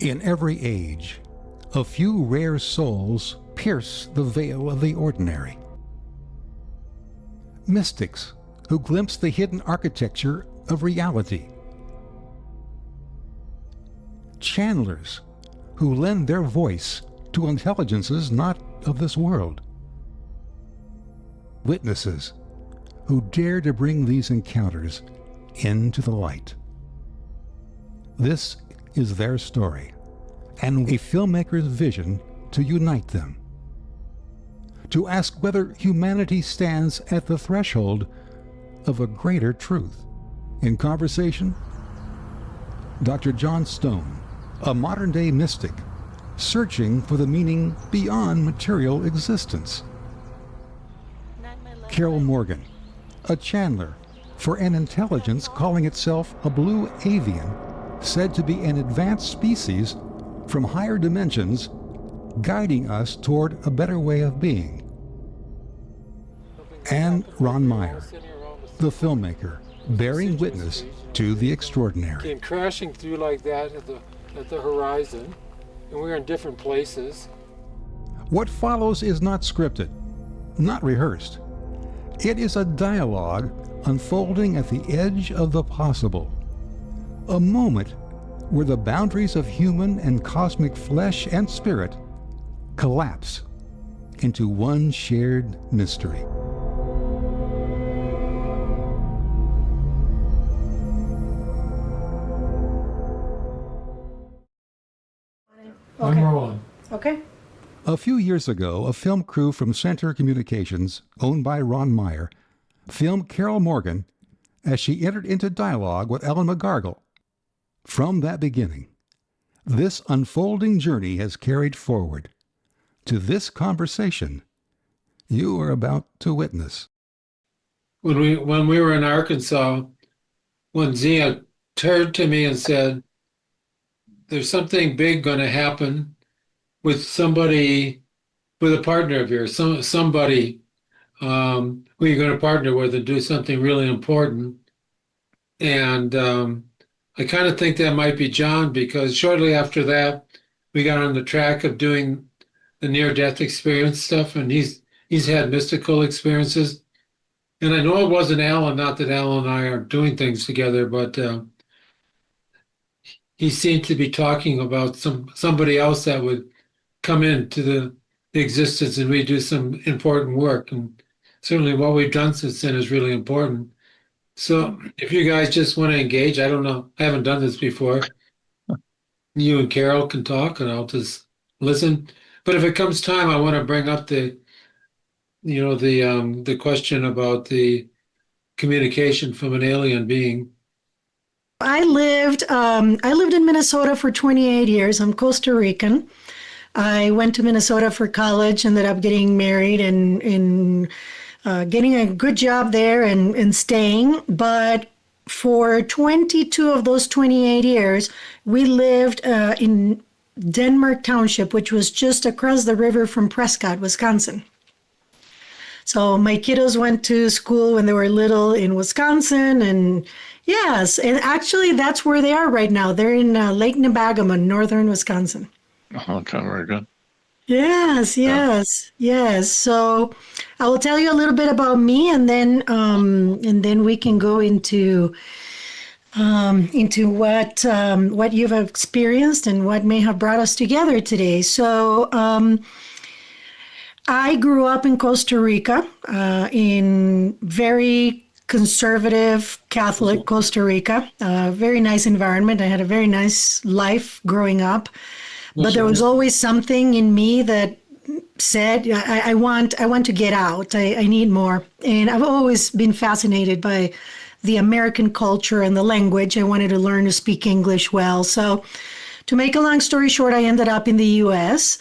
In every age, a few rare souls pierce the veil of the ordinary. Mystics who glimpse the hidden architecture of reality. Channelers who lend their voice to intelligences not of this world. Witnesses who dare to bring these encounters into the light. This is their story, and a filmmaker's vision to unite them. To ask whether humanity stands at the threshold of a greater truth. In conversation, Dr. John Stone, a modern-day mystic, searching for the meaning beyond material existence. Carol Morgan, a channeler for an intelligence calling itself a blue avian, said to be an advanced species from higher dimensions, guiding us toward a better way of being. And Ron Meyer, the filmmaker, bearing witness to the extraordinary. Came crashing through like that at the horizon, and we were in different places. What follows is not scripted, not rehearsed. It is a dialogue unfolding at the edge of the possible. A moment where the boundaries of human and cosmic flesh and spirit collapse into one shared mystery. I'm rolling. Okay. A few years ago, a film crew from Center Communications, owned by Ron Meyer, filmed Carol Morgan as she entered into dialogue with Ellen McGargle. From that beginning, this unfolding journey has carried forward to this conversation you are about to witness. When we were in Arkansas, when Zia turned to me and said, "There's something big going to happen with somebody, with a partner of yours, somebody who you're going to partner with and do something really important." And I kind of think that might be John, because shortly after that, we got on the track of doing the near-death experience stuff, and he's had mystical experiences. And I know it wasn't Alan, not that Alan and I are doing things together, but he seemed to be talking about somebody else that would come into the existence, and we do some important work. And certainly what we've done since then is really important. So if you guys just want to engage, I don't know, I haven't done this before. You and Carol can talk and I'll just listen. But if it comes time, I want to bring up the question about the communication from an alien being. I lived in Minnesota for 28 years. I'm Costa Rican. I went to Minnesota for college, ended up getting married and getting a good job there and staying. But for 22 of those 28 years, we lived in Denmark Township, which was just across the river from Prescott, Wisconsin. So my kiddos went to school when they were little in Wisconsin, and yes, and actually that's where they are right now. They're in Lake Nebagamon, northern Wisconsin. Okay, very good. Yes. So I will tell you a little bit about me, and then we can go into what you've experienced and what may have brought us together today. So I grew up in Costa Rica, in very conservative Catholic Costa Rica, very nice environment. I had a very nice life growing up, but there was always something in me that said, I want to get out. I need more. And I've always been fascinated by the American culture and the language. I wanted to learn to speak English well. So to make a long story short, I ended up in the US.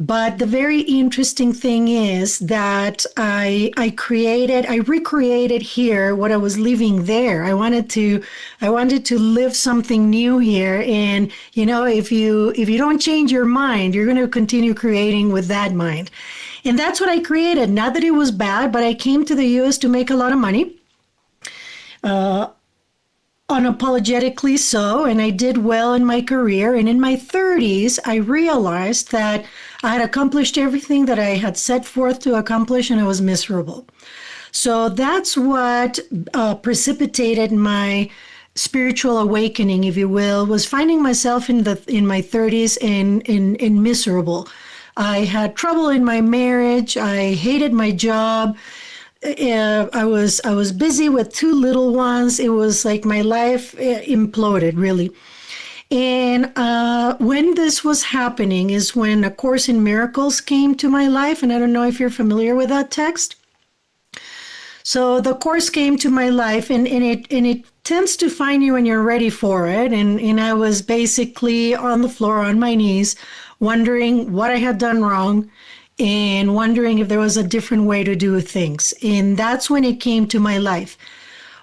But the very interesting thing is that I recreated here what I was living there. I wanted to live something new here. And if you don't change your mind, you're going to continue creating with that mind. And that's what I created. Not that it was bad, but I came to the US to make a lot of money. unapologetically so, and I did well in my career. And in my 30s, I realized that I had accomplished everything that I had set forth to accomplish, and I was miserable. So that's what precipitated my spiritual awakening, if you will, was finding myself in my 30s in miserable. I had trouble in my marriage. I hated my job. I was busy with two little ones. It was like my life imploded, really. And when this was happening is when A Course in Miracles came to my life. And I don't know if you're familiar with that text. So the Course came to my life, and it tends to find you when you're ready for it. And I was basically on the floor on my knees, wondering what I had done wrong and wondering if there was a different way to do things. And that's when it came to my life.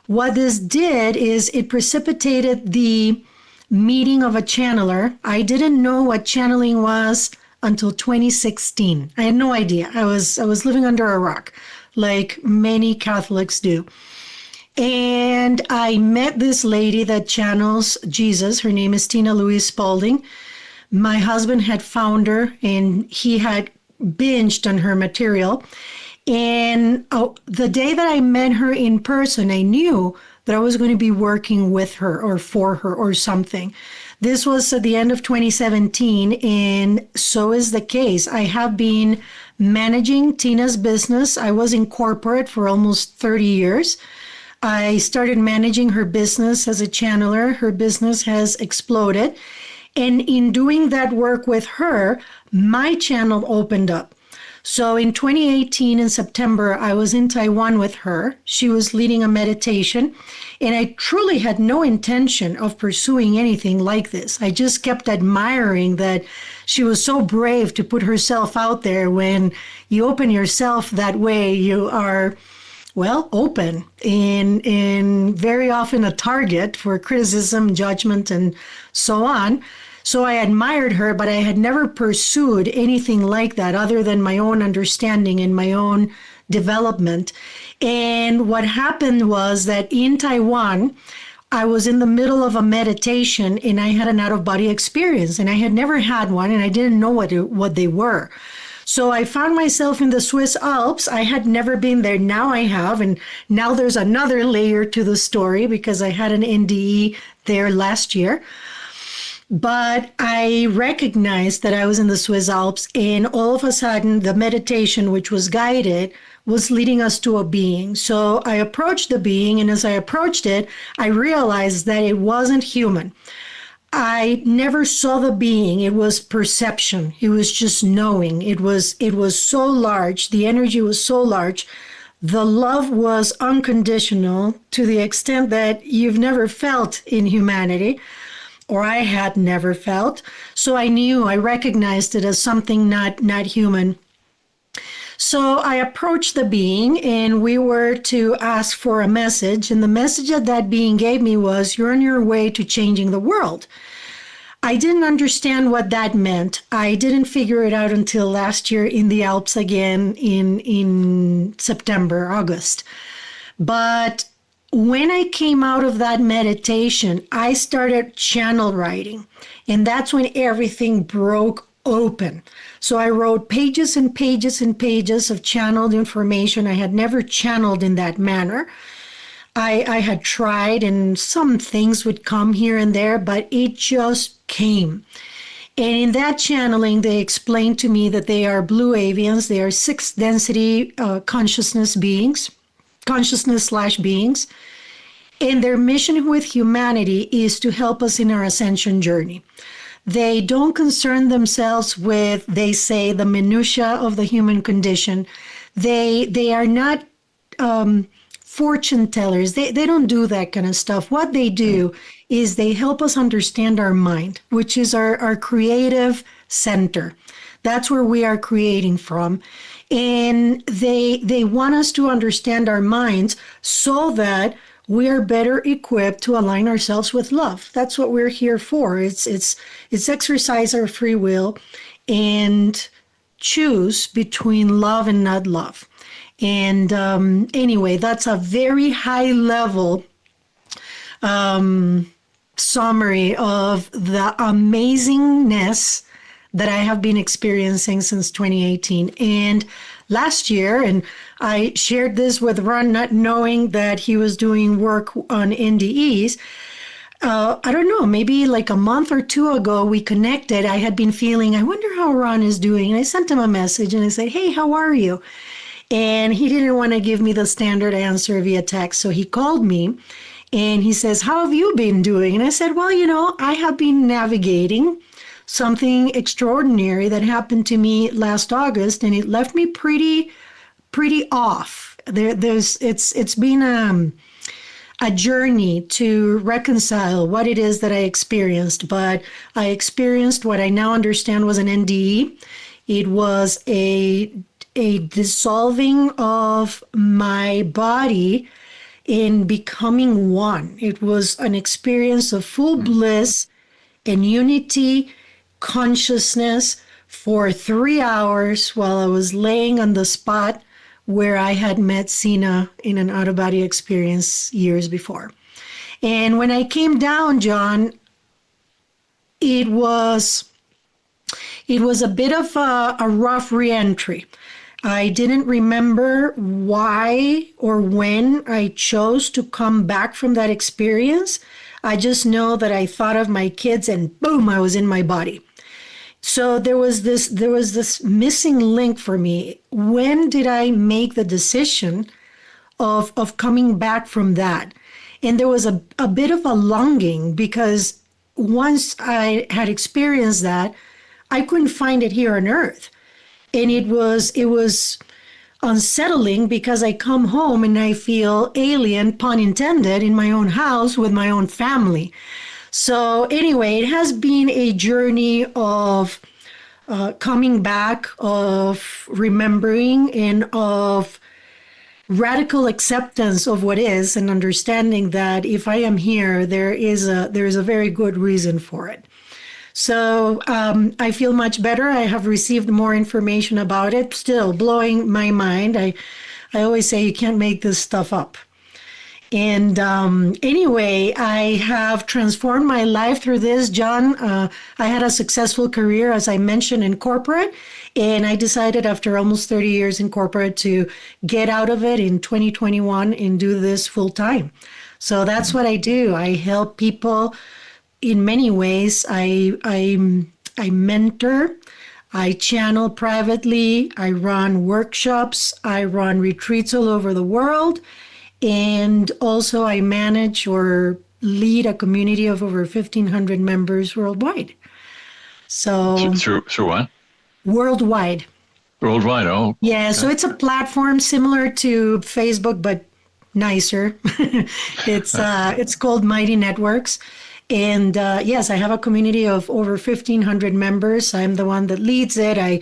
What this did is it precipitated the meeting of a channeler. I didn't know what channeling was until 2016. I had no idea. I was living under a rock, like many Catholics do. And I met this lady that channels Jesus. Her name is Tina Louise Spalding. My husband had found her, and he had binged on her material. And the day that I met her in person, I knew that I was going to be working with her or for her or something. This was at the end of 2017, and so is the case. I have been managing Tina's business. I was in corporate for almost 30 years. I started managing her business as a channeler. Her business has exploded. And in doing that work with her, my channel opened up. So in 2018, in September, I was in Taiwan with her. She was leading a meditation, and I truly had no intention of pursuing anything like this. I just kept admiring that she was so brave to put herself out there. When you open yourself that way, you are, well, open and very often a target for criticism, judgment, and so on. So I admired her, but I had never pursued anything like that other than my own understanding and my own development. And what happened was that in Taiwan, I was in the middle of a meditation and I had an out-of-body experience, and I had never had one, and I didn't know what they were. So I found myself in the Swiss Alps. I had never been there. Now I have. And now there's another layer to the story because I had an NDE there last year. But I recognized that I was in the Swiss Alps, and all of a sudden the meditation, which was guided, was leading us to a being. So I approached the being, and as I approached it, I realized that it wasn't human. I never saw the being. It was perception. It was just knowing. It was so large. The energy was so large. The love was unconditional to the extent that you've never felt in humanity, or I had never felt. So I recognized it as something not human. So I approached the being, and we were to ask for a message. And the message that being gave me was, you're on your way to changing the world. I didn't understand what that meant. I didn't figure it out until last year in the Alps again in September, August. But when I came out of that meditation, I started channel writing, and that's when everything broke open. So I wrote pages and pages and pages of channeled information. I had never channeled in that manner. I had tried, and some things would come here and there, but it just came. And in that channeling, they explained to me that they are blue avians. They are sixth density consciousness beings. Consciousness/beings, and their mission with humanity is to help us in our ascension journey. They don't concern themselves with, they say, the minutia of the human condition. They are not fortune tellers. They don't do that kind of stuff. What they do is they help us understand our mind, which is our creative center. That's where we are creating from. And they want us to understand our minds so that we are better equipped to align ourselves with love. That's what we're here for. It's exercise our free will and choose between love and not love. And anyway, that's a very high level summary of the amazingness that I have been experiencing since 2018. And last year, and I shared this with Ron, not knowing that he was doing work on NDEs. I don't know, maybe like a month or two ago, we connected. I had been feeling, I wonder how Ron is doing. And I sent him a message and I said, hey, how are you? And he didn't want to give me the standard answer via text. So he called me and he says, how have you been doing? And I said, well, I have been navigating something extraordinary that happened to me last August, and it left me pretty off. It's been a journey to reconcile what it is that I experienced, but I experienced what I now understand was an NDE. It was a dissolving of my body in becoming one. It was an experience of full bliss and unity, consciousness for 3 hours while I was laying on the spot where I had met Sina in an out-of-body experience years before. And when I came down, John, it was a bit of a rough reentry. I didn't remember why or when I chose to come back from that experience. I just know that I thought of my kids and boom, I was in my body. So there was this missing link for me. When did I make the decision of coming back from that? And there was a bit of a longing, because once I had experienced that, I couldn't find it here on earth. And it was unsettling, because I come home and I feel alien, pun intended, in my own house with my own family. So anyway, it has been a journey of coming back, of remembering, and of radical acceptance of what is, and understanding that if I am here, there is a very good reason for it. So I feel much better. I have received more information about it, still blowing my mind. I always say you can't make this stuff up. And anyway, I have transformed my life through this, John. I had a successful career, as I mentioned, in corporate. And I decided after almost 30 years in corporate to get out of it in 2021 and do this full time. So that's what I do. I help people in many ways. I mentor, I channel privately, I run workshops, I run retreats all over the world, and also I manage or lead a community of over 1,500 members worldwide. So through what? Worldwide. Worldwide, oh. Yeah, so it's a platform similar to Facebook, but nicer. It's called Mighty Networks. And yes, I have a community of over 1,500 members. I'm the one that leads it. I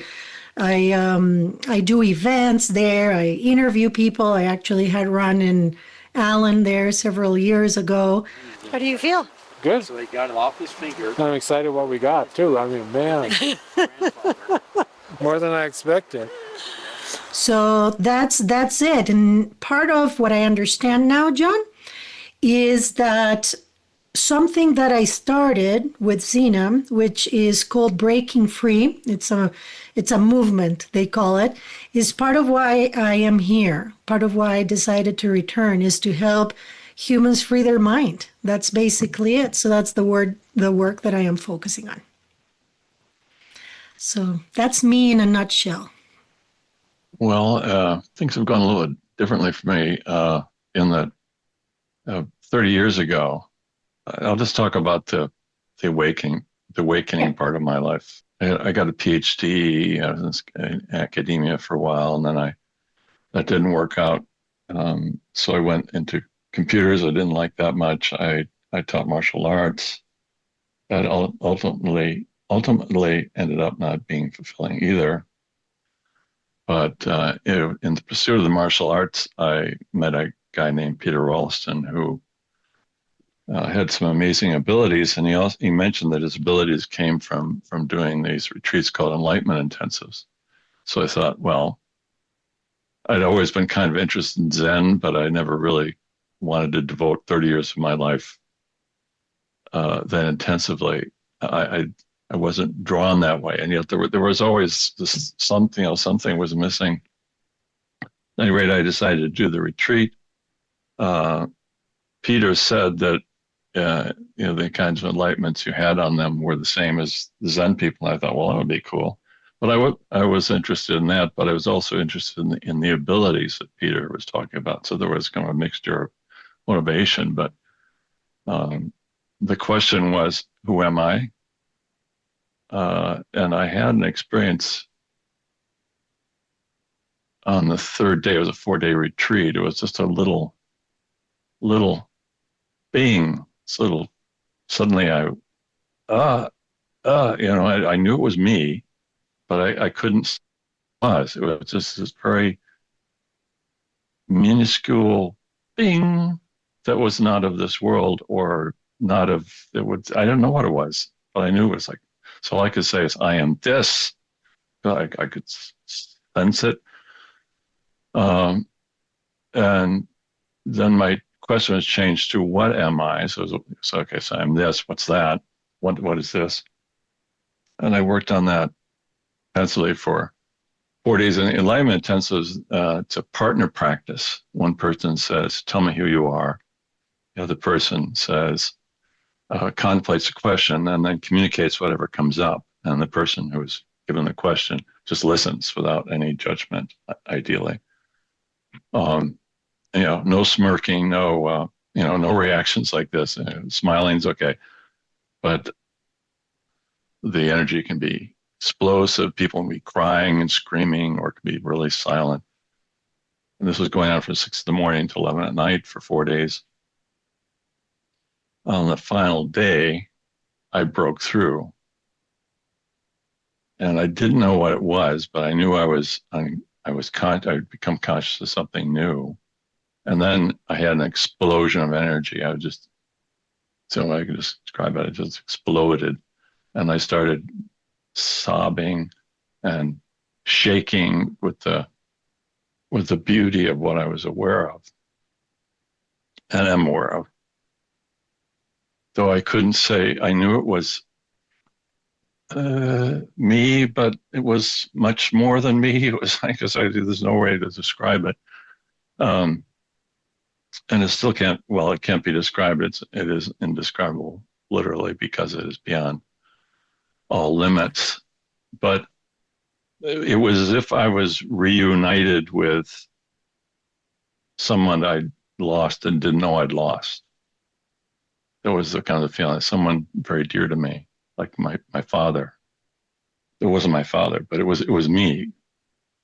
do events there. I interview people. I actually had Ron and Alan there several years ago. How do you feel? Good. So he got it off his finger. I'm excited what we got too. I mean, man, more than I expected. So that's it. And part of what I understand now, John, is that something that I started with Zena, which is called Breaking Free, it's a movement, they call it, is part of why I am here. Part of why I decided to return is to help humans free their mind. That's basically it. So that's the work that I am focusing on. So that's me in a nutshell. Well, things have gone a little bit differently for me in that 30 years ago. I'll just talk about the awakening part of my life. I got a PhD. I was in academia for a while, and then that didn't work out. So I went into computers. I didn't like that much. I taught martial arts. That ultimately ended up not being fulfilling either. But in the pursuit of the martial arts, I met a guy named Peter Ralston who had some amazing abilities, and he mentioned that his abilities came from doing these retreats called enlightenment intensives. So I thought, well, I'd always been kind of interested in Zen, but I never really wanted to devote 30 years of my life that intensively. I wasn't drawn that way, and yet there was always this something. Something was missing. At any rate, I decided to do the retreat. Peter said that the kinds of enlightenments you had on them were the same as the Zen people. And I thought, well, that would be cool. But I was interested in that, but I was also interested in the abilities that Peter was talking about. So there was kind of a mixture of motivation. But the question was, who am I? And I had an experience on the third day. It was a 4-day retreat. It was just a little being. Suddenly I knew it was me, but I couldn't. It was just this very minuscule being that was not of this world, or not of it would. I don't know what it was, but I knew it was like. So all I could say is, I am this. I could sense it. And then my question was changed to, what am I? So okay, so I'm this. What's that? What is this? And I worked on that intensively for 4 days. And enlightenment intensive it's a partner practice. One person says, tell me who you are. The other person says, contemplates a question and then communicates whatever comes up. And the person who's given the question just listens without any judgment, ideally. No smirking, no reactions like this. Smiling's okay, but the energy can be explosive. People can be crying and screaming, or it can be really silent. And this was going on from 6 a.m. to 11 p.m. for 4 days. On the final day, I broke through, and I didn't know what it was, but I knew I'd become conscious of something new. And then I had an explosion of energy. I could just describe it. It just exploded. And I started sobbing and shaking with the beauty of what I was aware of and am aware of. Though I couldn't say, I knew it was me, but it was much more than me. It was like, there's no way to describe it. And it still it can't be described. It is indescribable, literally, because it is beyond all limits. But it was as if I was reunited with someone I'd lost and didn't know I'd lost. It was the kind of feeling, someone very dear to me, like my father. It wasn't my father, but it was me.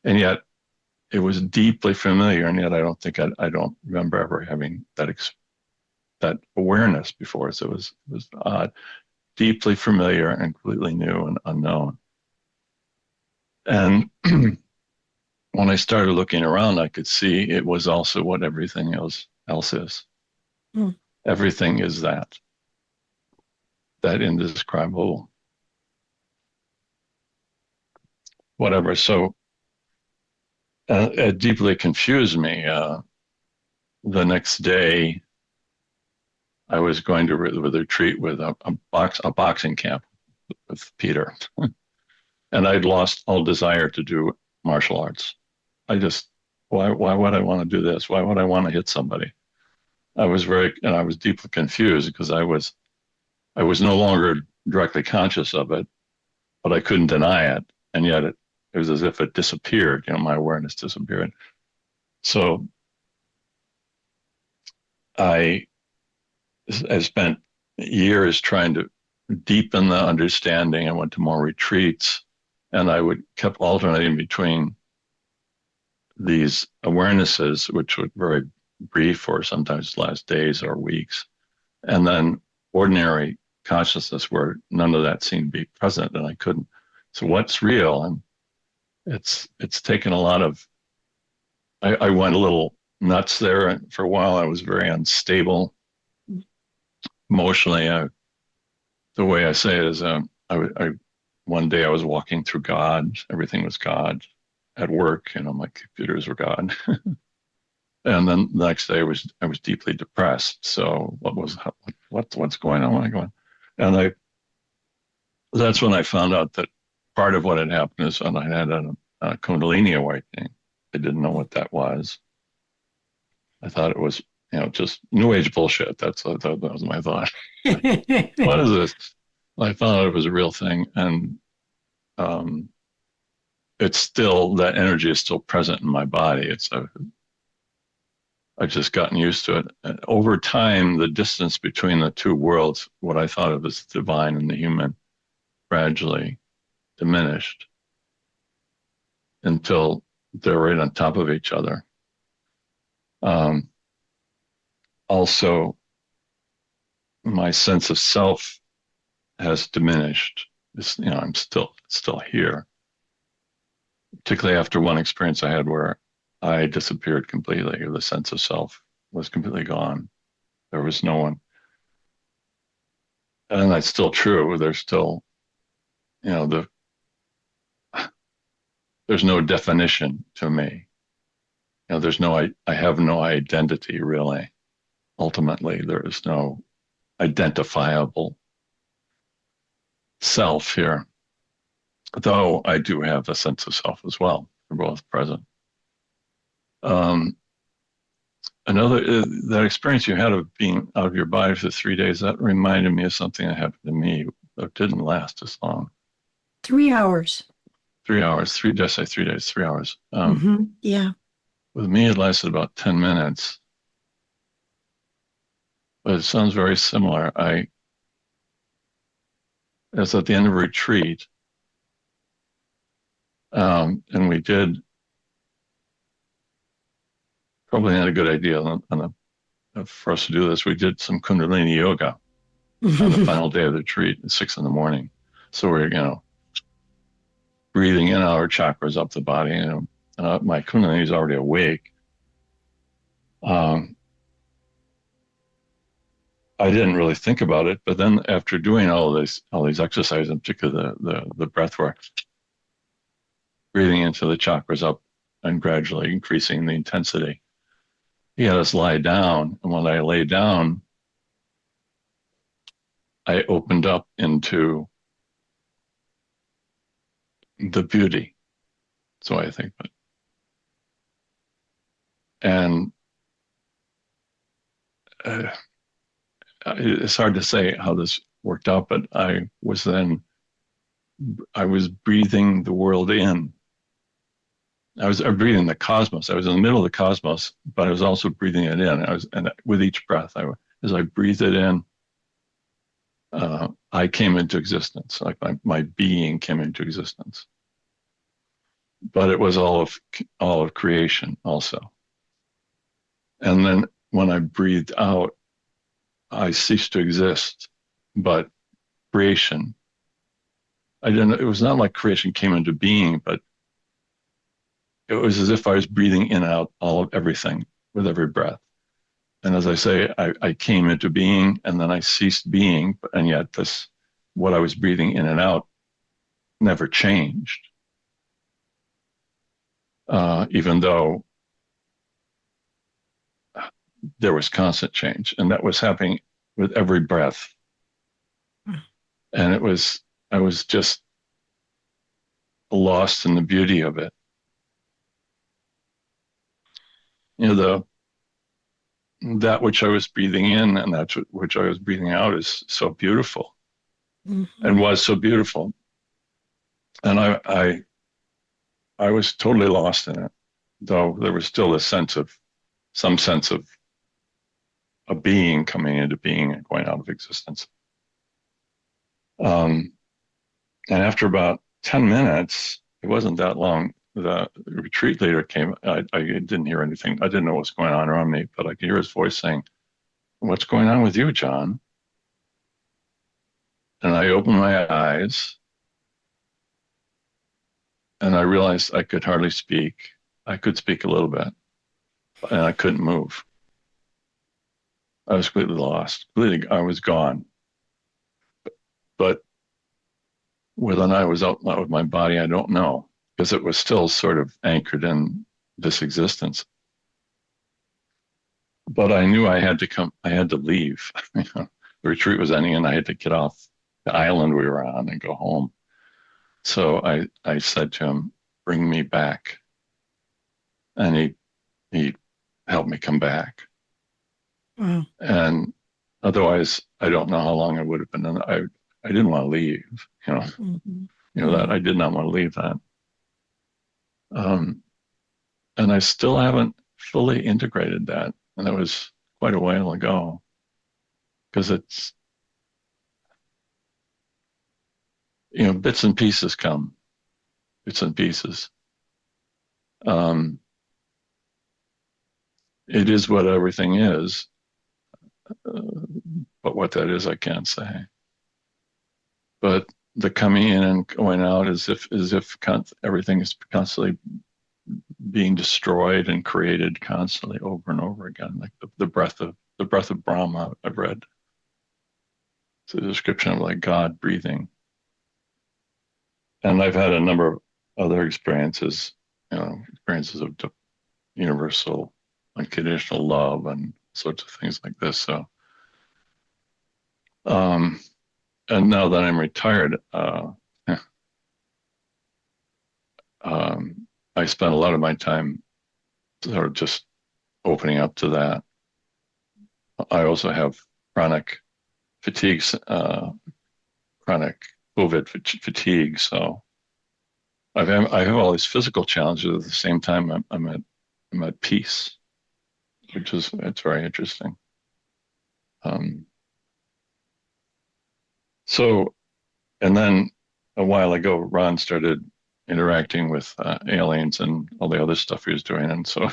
And yet it was deeply familiar, and yet I don't remember ever having that awareness before. So it was odd, deeply familiar and completely new and unknown. And when I started looking around, I could see it was also what everything else is. Mm. Everything is that indescribable whatever. So it deeply confused me. The next day, I was going to the retreat with a boxing camp with Peter, and I'd lost all desire to do martial arts. Why would I want to do this? Why would I want to hit somebody? I was deeply confused because I was no longer directly conscious of it, but I couldn't deny it, and yet it was as if it disappeared. My awareness disappeared. So I spent years trying to deepen the understanding. I went to more retreats, and I kept alternating between these awarenesses, which were very brief or sometimes last days or weeks, and then ordinary consciousness where none of that seemed to be present, and I couldn't. So what's real? And it's taken a lot of. I went a little nuts there, and for a while I was very unstable emotionally. The way I say it is, one day I was walking through God. Everything was God. At work, my computers were God. And then the next day I was deeply depressed. So what's going on? And that's when I found out that part of what had happened is when I had a Kundalini awakening. I didn't know what that was. I thought it was, just New Age bullshit. That was my thought. What is this? I found out it was a real thing, and it's still, that energy is still present in my body. I've just gotten used to it. And over time, the distance between the two worlds, what I thought of as the divine and the human, gradually diminished until they're right on top of each other. Also, my sense of self has diminished. I'm still here. Particularly after one experience I had where I disappeared completely. The sense of self was completely gone. There was no one. And that's still true. There's still, there's no definition to me. I have no identity really. Ultimately, there is no identifiable self here. Though I do have a sense of self as well. They're both present. That experience you had of being out of your body for 3 days, that reminded me of something that happened to me that didn't last as long. 3 hours. 3 hours. Did I say 3 days? 3 hours. Yeah. With me, it lasted about 10 minutes. But it sounds very similar. I was at the end of a retreat, and we did, probably not a good idea for us to do this. We did some Kundalini yoga on the final day of the retreat at 6 a.m. So we're, breathing in our chakras up the body. My Kundalini is already awake. I didn't really think about it, but then after doing all these exercises, in particular the breath work, breathing into the chakras up and gradually increasing the intensity, he had us lie down. And when I lay down, I opened up into the beauty. So I think, and it's hard to say how this worked out, but I was breathing the world in. I was breathing the cosmos. I was in the middle of the cosmos, but I was also breathing it in. And with each breath, as I breathed it in, I came into existence. Like my being came into existence. But it was all of creation also. And then when I breathed out, I ceased to exist. But creation, it was not like creation came into being, but it was as if I was breathing in and out all of everything with every breath. And as I say, I came into being and then I ceased being, and yet what I was breathing in and out never changed. Even though there was constant change, and that was happening with every breath. And I was just lost in the beauty of it. That which I was breathing in and that which I was breathing out is so beautiful, and was so beautiful. And I was totally lost in it, though there was still some sense of a being coming into being and going out of existence. And after about 10 minutes, it wasn't that long, the retreat leader came. I didn't hear anything. I didn't know what was going on around me, but I could hear his voice saying, "What's going on with you, John?" And I opened my eyes and I realized I could hardly speak. I could speak a little bit, and I couldn't move. I was completely lost. I was gone. But whether or not I was out with my body, I don't know, because it was still sort of anchored in this existence. But I knew I had to leave. The retreat was ending and I had to get off the island we were on and go home. So I said to him, bring me back. And he helped me come back. Wow. And otherwise, I don't know how long I would have been. And I didn't want to leave, Mm-hmm. that I did not want to leave that. And I still haven't fully integrated that. And that was quite a while ago, because it's, bits and pieces come, bits and pieces. It is what everything is, but what that is, I can't say. But the coming in and going out as if everything is constantly being destroyed and created constantly over and over again, like the breath of Brahma. I've read. It's a description of like God breathing. And I've had a number of other experiences, experiences of universal unconditional love and sorts of things like this. So, and now that I'm retired, I spend a lot of my time sort of just opening up to that. I also have chronic fatigue, chronic COVID fatigue. So I have all these physical challenges at the same time. I'm at peace, it's very interesting. So, and then a while ago, Ron started interacting with aliens and all the other stuff he was doing, and so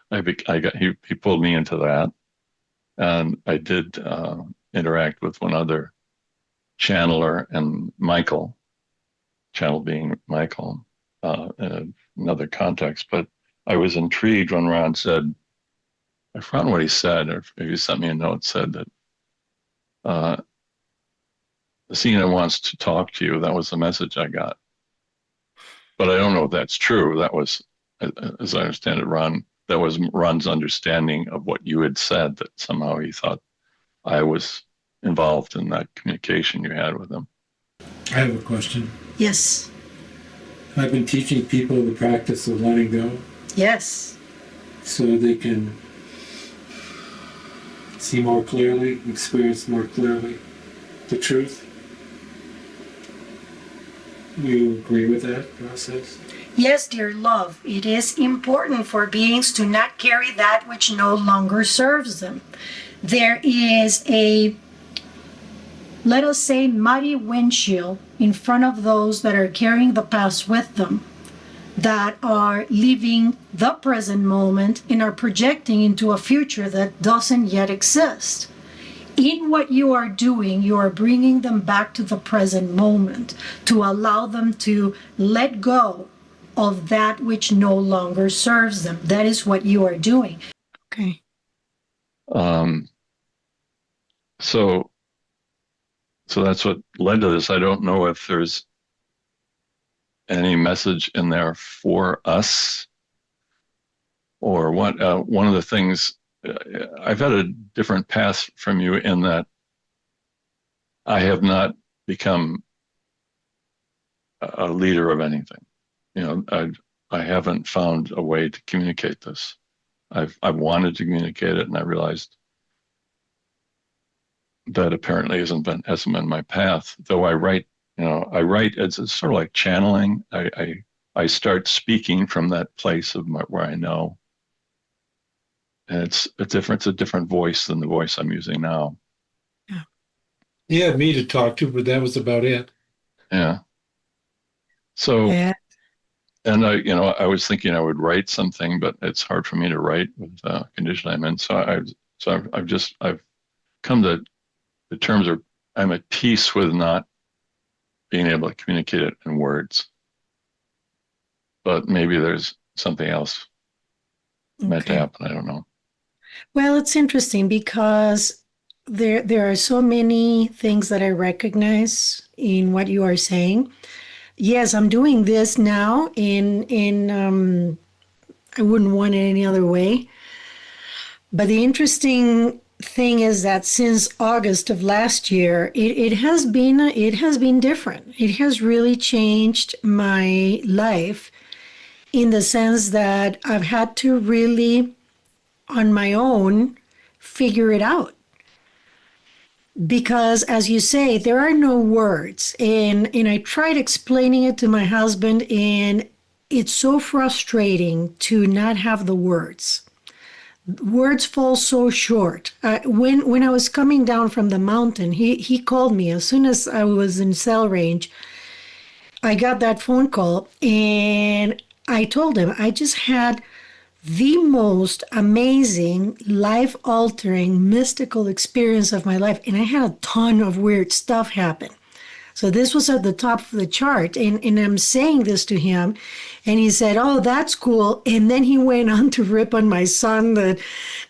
he pulled me into that, and I did interact with one other channeler and Michael, channel being Michael, in another context. But I was intrigued when Ron said, I forgot what he said, or maybe he sent me a note, said that Athena wants to talk to you. That was the message I got. But I don't know if that's true. That was, as I understand it, Ron, that was Ron's understanding of what you had said, that somehow he thought I was involved in that communication you had with him. I have a question. Yes. I've been teaching people the practice of letting go Yes. so they can see more clearly, experience more clearly the truth. Do you agree with that process? Yes, dear love, it is important for beings to not carry that which no longer serves them. There is a, let us say, muddy windshield in front of those that are carrying the past with them, that are living the present moment and are projecting into a future that doesn't yet exist. In what you are doing, you are bringing them back to the present moment to allow them to let go of that which no longer serves them. That is what you are doing. Okay. So that's what led to this. I don't know if there's any message in there for us or what. One of the things, I've had a different path from you in that I have not become a leader of anything. I haven't found a way to communicate this. I've wanted to communicate it, and I realized that apparently hasn't been my path. Though I write, it's sort of like channeling. I start speaking from that place of where I know. And it's a different voice than the voice I'm using now. Yeah. He had me to talk to, but that was about it. Yeah. So, Yeah. and I was thinking I would write something, but it's hard for me to write with the condition I'm in. So I've come to the terms of, I'm at peace with not being able to communicate it in words. But maybe there's something else meant to happen. I don't know. Well, it's interesting because there are so many things that I recognize in what you are saying. Yes, I'm doing this now I wouldn't want it any other way. But the interesting thing is that since August of last year, it has been different. It has really changed my life in the sense that I've had to really, on my own, figure it out. Because, as you say, there are no words. And I tried explaining it to my husband, and it's so frustrating to not have the words. Words fall so short. When I was coming down from the mountain, he called me as soon as I was in cell range. I got that phone call, and I told him I just had the most amazing, life altering, mystical experience of my life. And I had a ton of weird stuff happen. So this was at the top of the chart. And I'm saying this to him. And he said, "Oh, that's cool." And then he went on to rip on my son that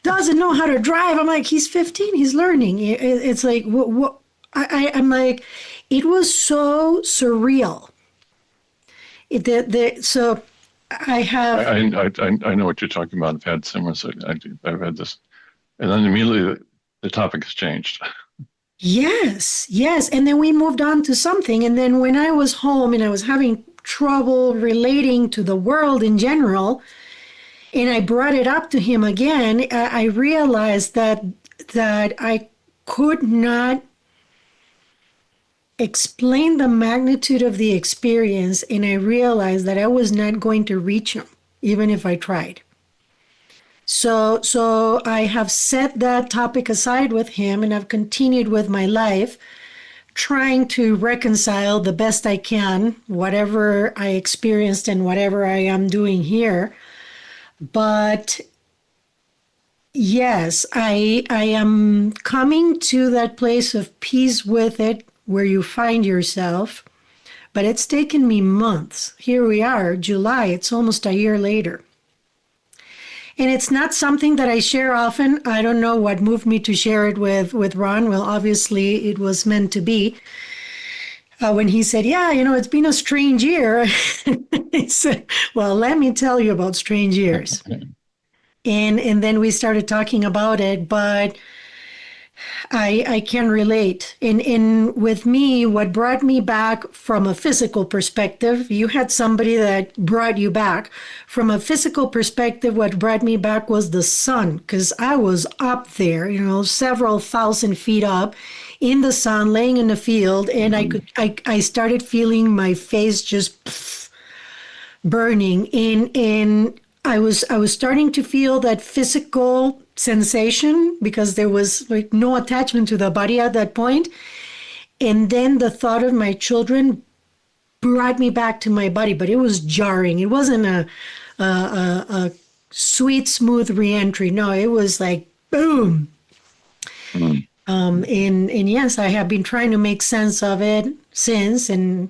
doesn't know how to drive. I'm like, he's 15, he's learning. It's like, what? I'm like, it was so surreal. So I have. I know what you're talking about. I've had similar. I've had this, and then immediately the topic has changed. Yes, yes. And then we moved on to something. And then when I was home and I was having trouble relating to the world in general, and I brought it up to him again, I realized that I could not explain the magnitude of the experience, and I realized that I was not going to reach him, even if I tried. So I have set that topic aside with him, and I've continued with my life, trying to reconcile the best I can whatever I experienced and whatever I am doing here. But yes, I am coming to that place of peace with it where you find yourself. But it's taken me months. Here we are, July, it's almost a year later. And it's not something that I share often. I don't know what moved me to share it with Ron. Well, obviously, it was meant to be. When he said, "Yeah, it's been a strange year," I said, "Well, let me tell you about strange years." And then we started talking about it, but I can relate. In with me, what brought me back from a physical perspective, you had somebody that brought you back. From a physical perspective, what brought me back was the sun, because I was up there, several thousand feet up in the sun, laying in the field, and I started feeling my face just burning. And I was starting to feel that physical sensation because there was like no attachment to the body at that point. And then the thought of my children brought me back to my body, but it was jarring. It wasn't a sweet, smooth reentry. No, it was like boom. And yes, I have been trying to make sense of it since, and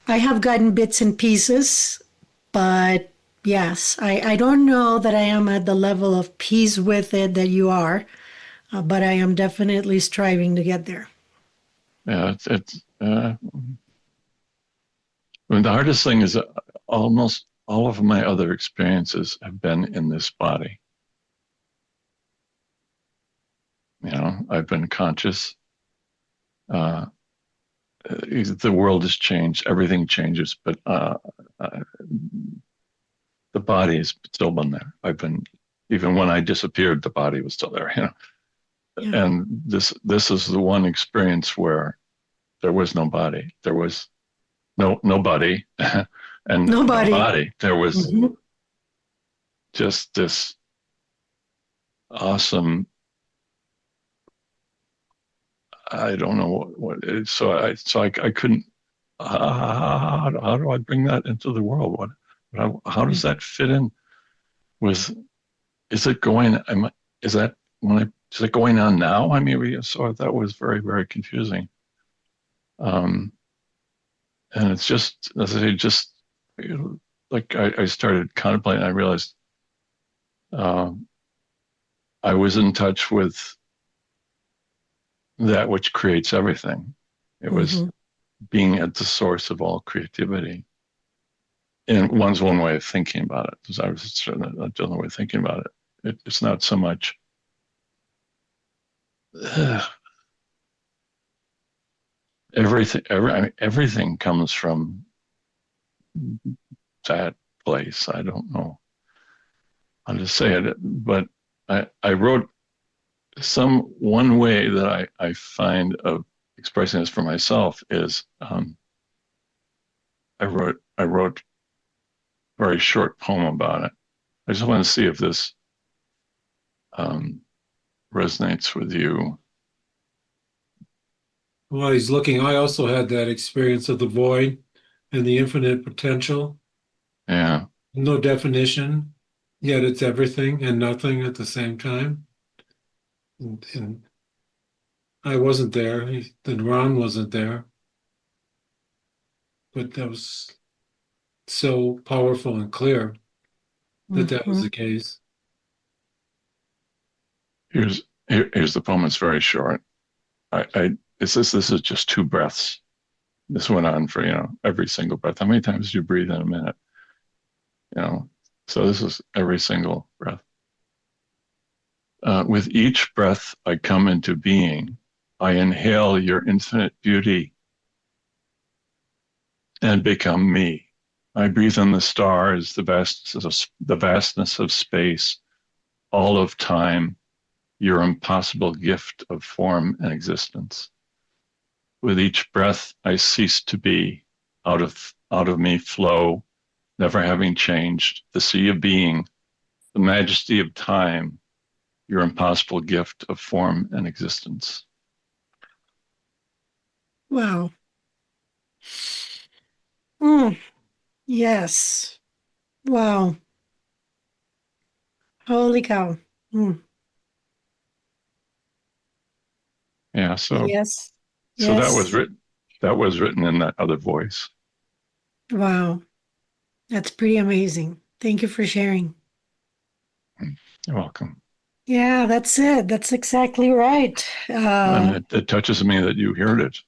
I have gotten bits and pieces, but yes, I don't know that I am at the level of peace with it that you are, but I am definitely striving to get there. Yeah, I mean, the hardest thing is almost all of my other experiences have been in this body. I've been conscious. The world has changed. Everything changes, but the body has still been there. Even when I disappeared, the body was still there. Yeah. And this is the one experience where there was no body. There was nobody, and Nobody. no body. There was Mhm. just this awesome. I don't know what it is. So I couldn't. How do I bring that into the world? How does that fit in with? Is it going? Is that is it going on now? I mean, so that was very, very confusing. And it's just, as I say, like I started contemplating. I realized I was in touch with that which creates everything. It was being at the source of all creativity. And one's one way of thinking about it, because I was another way of thinking about it. It's not so much everything comes from that place. I don't know how to say it, but I wrote one way that I find of expressing this for myself is I wrote a very short poem about it. I just want to see if this resonates with you. While he's looking, I also had that experience of the void and the infinite potential. Yeah. No definition, yet it's everything and nothing at the same time. And I wasn't there, and Ron wasn't there, but that was so powerful and clear that that was Mhm. the case. Here's the poem. It's very short. This is just 2 breaths. This went on for, every single breath. How many times do you breathe in a minute? So this is every single breath. With each breath I come into being, I inhale your infinite beauty and become me. I breathe in the stars, the vastness of space, all of time, your impossible gift of form and existence. With each breath I cease to be, out of me flow, never having changed, the sea of being, the majesty of time, your impossible gift of form and existence. Wow. Mm, yes. Wow. Holy cow. Mm, Yeah, so yes. so Yes. that was written in that other voice. Wow. That's pretty amazing. Thank you for sharing. You're welcome. Yeah, that's it. That's exactly right. And it touches me that you heard it.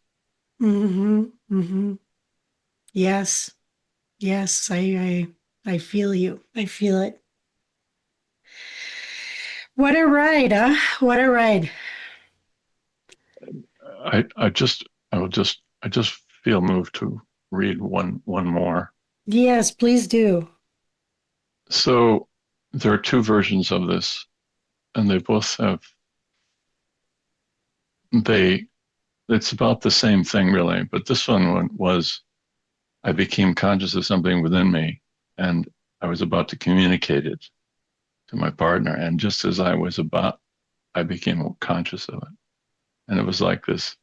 Mm-hmm, mm-hmm. Yes. Yes, I feel you. I feel it. What a ride, huh? What a ride. I just I just feel moved to read one more. Yes, please do. So there are 2 versions of this, and they both have they it's about the same thing really, but this one was I became conscious of something within me, and I was about to communicate it to my partner, and just as I became conscious of it, and it was like this,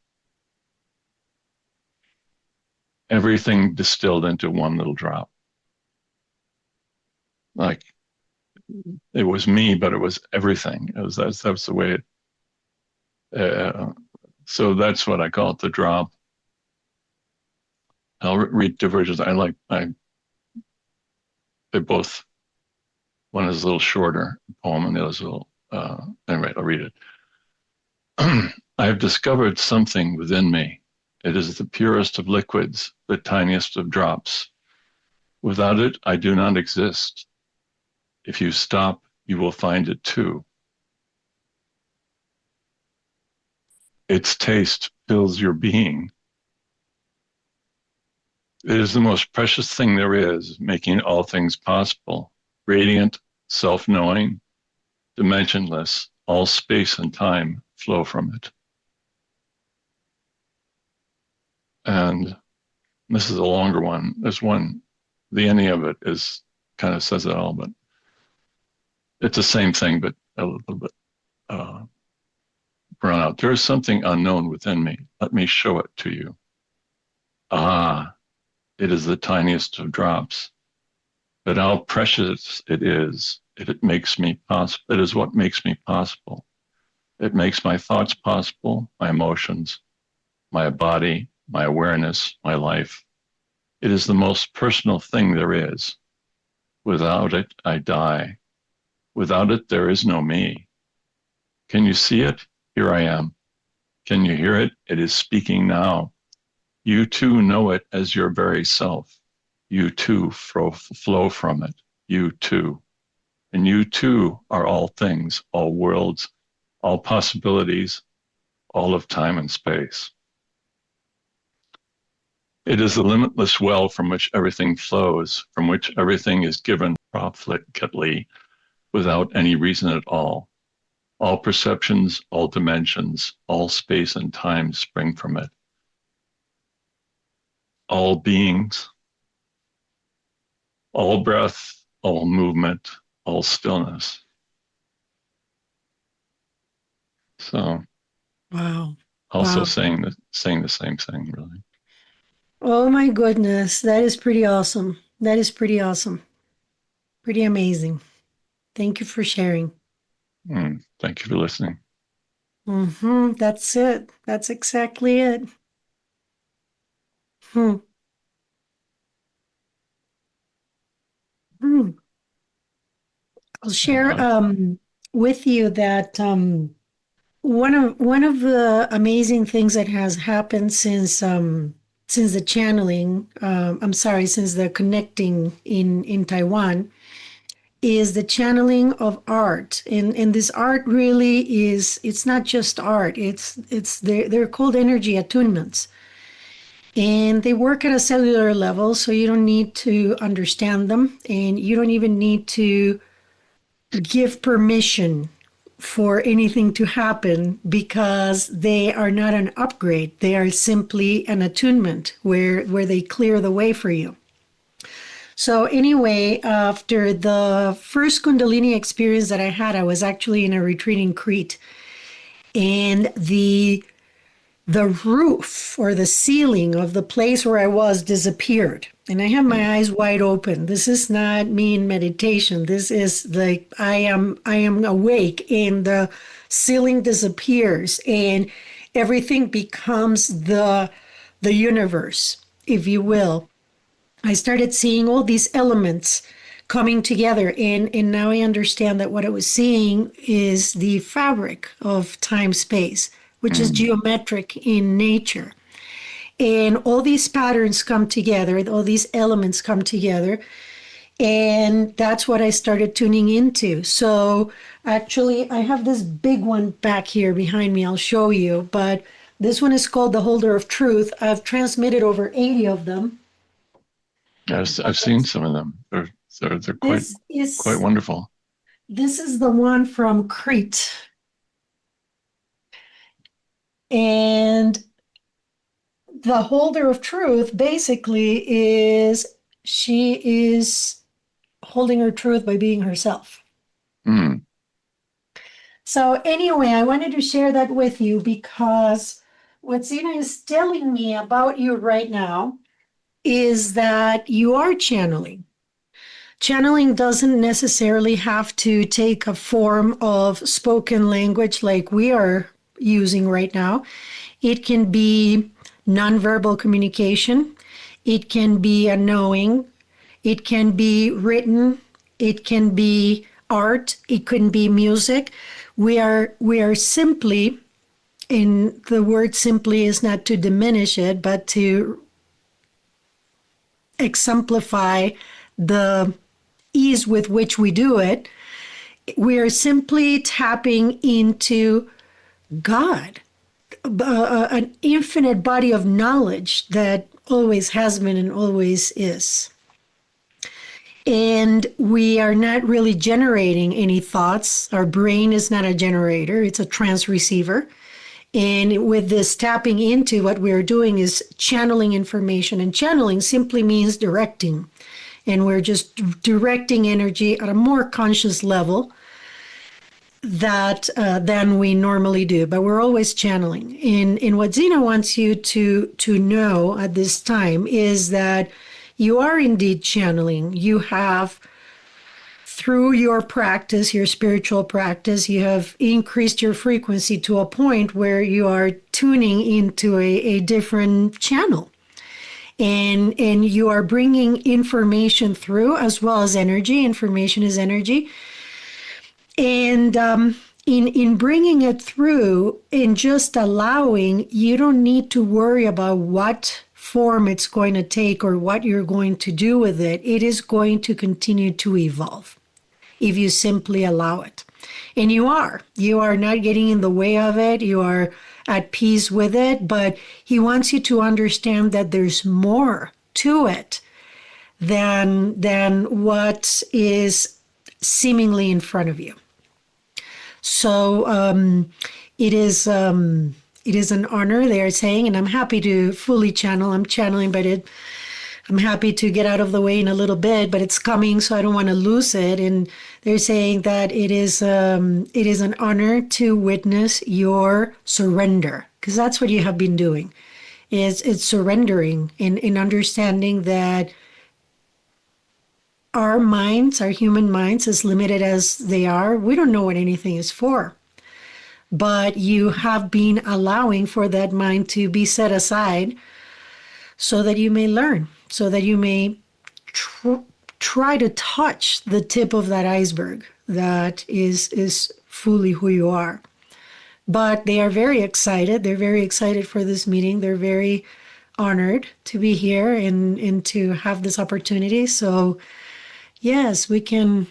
everything distilled into one little drop. Like it was me, but it was everything. That's the way it. So that's what I call it, the drop. I'll read 2 versions. They both. One is a little shorter poem, and the other is a little. Anyway, I'll read it. I have discovered something within me. It is the purest of liquids, the tiniest of drops. Without it, I do not exist. If you stop, you will find it too. Its taste fills your being. It is the most precious thing there is, making all things possible. Radiant, self-knowing, dimensionless, all space and time flow from it. And this is a longer one. There's one, the ending of it is kind of says it all, but it's the same thing, but a little bit run out. There is something unknown within me. Let me show it to you. Ah, it is the tiniest of drops, but how precious it is if it makes me possible. It is what makes me possible. It makes my thoughts possible, my emotions, my body, my awareness, my life. It is the most personal thing there is. Without it, I die. Without it, there is no me. Can you see it? Here I am. Can you hear it? It is speaking now. You too know it as your very self. You too flow from it. You too. And you too are all things, all worlds, all possibilities, all of time and space. It is the limitless well from which everything flows, from which everything is given profligately without any reason at all. All perceptions, all dimensions, all space and time spring from it. All beings, all breath, all movement, all stillness. So, Wow. also Wow. saying the same thing, really. Oh my goodness. That is pretty awesome. That is pretty awesome. Pretty amazing. Thank you for sharing. Thank you for listening. That's it. That's exactly it. Hmm. Hmm. I'll share with you that one of the amazing things that has happened since the channeling, since the connecting in Taiwan, is the channeling of art. And this art really is, it's not just art, they're called energy attunements. And they work at a cellular level, so you don't need to understand them, and you don't even need to give permission for anything to happen, because they are not an upgrade. They are simply an attunement where they clear the way for you. So anyway, after the first Kundalini experience that I had, I was actually in a retreat in Crete, and the roof or the ceiling of the place where I was disappeared. And I have my eyes wide open. This is not me in meditation. This is like I am awake, and the ceiling disappears and everything becomes the universe, if you will. I started seeing all these elements coming together, and now I understand that what I was seeing is the fabric of time-space, which is geometric in nature. And all these patterns come together, all these elements come together, and that's what I started tuning into. So actually, I have this big one back here behind me. I'll show you, but this one is called the Holder of Truth. I've transmitted over 80 of them. I've seen some of them. They're quite wonderful. This is the one from Crete. And the Holder of Truth basically she is holding her truth by being herself. So anyway, I wanted to share that with you, because what Zena is telling me about you right now is that you are channeling. Channeling doesn't necessarily have to take a form of spoken language like we are using right now. It can be nonverbal communication. It can be a knowing. It can be written. It can be art. It can be music. We are simply, and the word simply is not to diminish it, but to exemplify the ease with which we do it. We are simply tapping into God, an infinite body of knowledge that always has been and always is. And we are not really generating any thoughts. Our brain is not a generator, it's a trance receiver. And with this tapping into, what we're doing is channeling information. And channeling simply means directing. And we're just directing energy at a more conscious level than we normally do. But we're always channeling. And what Zena wants you to know at this time is that you are indeed channeling. You have, through your practice, your spiritual practice, you have increased your frequency to a point where you are tuning into a different channel. And you are bringing information through, as well as energy. Information is energy. And in bringing it through, in just allowing, you don't need to worry about what form it's going to take or what you're going to do with it. It is going to continue to evolve if you simply allow it. And you are not getting in the way of it. You are at peace with it, but he wants you to understand that there's more to it than what is seemingly in front of you. So it is an honor, they're saying, and I'm happy to fully channel. I'm channeling, but I'm happy to get out of the way in a little bit, but it's coming, so I don't want to lose it. And they're saying that it is an honor to witness your surrender, because that's what you have been doing. It's surrendering in understanding that our minds, our human minds, as limited as they are, we don't know what anything is for. But you have been allowing for that mind to be set aside so that you may learn, so that you may try to touch the tip of that iceberg that is fully who you are. But they are very excited. They're very excited for this meeting. They're very honored to be here and to have this opportunity. So yes, we can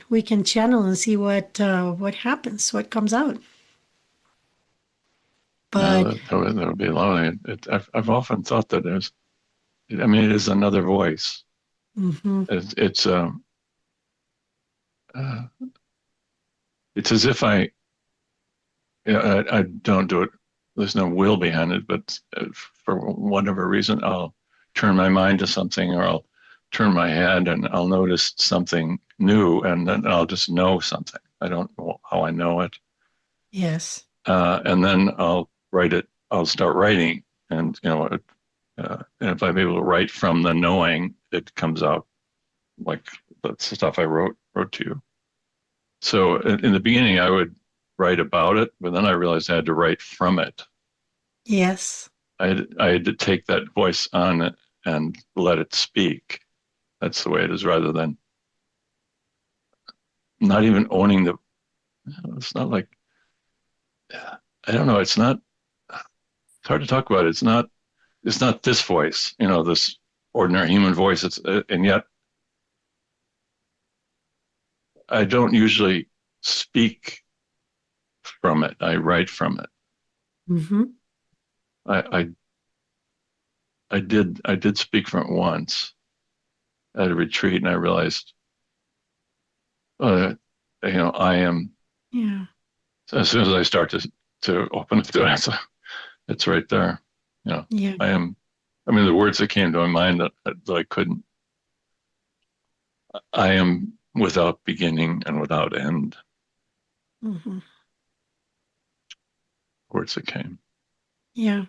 channel and see what happens, what comes out. But that would be lovely. I've often thought that it is another voice. mm-hmm. It's as if I don't do it. There's no will behind it, but for whatever reason, I'll turn my mind to something, or I'll turn my head and I'll notice something new, and then I'll just know something. I don't know how I know it. Yes. And then I'll write it. I'll start writing, and and if I'm able to write from the knowing, it comes out like the stuff I wrote to you. So in the beginning, I would write about it, but then I realized I had to write from it. Yes. I had to take that voice on it and let it speak. That's the way it is, rather than not even owning the. It's not like, I don't know. It's hard to talk about. It's not this voice, this ordinary human voice. And yet I don't usually speak from it. I write from it. Mm-hmm. I did speak from it once at a retreat, and I realized, I am. Yeah. So as soon as I start to open up to it, it's right there. Yeah. I am. I mean, the words that came to my mind that I couldn't. I am without beginning and without end. Mm-hmm. Words that came, Yeah.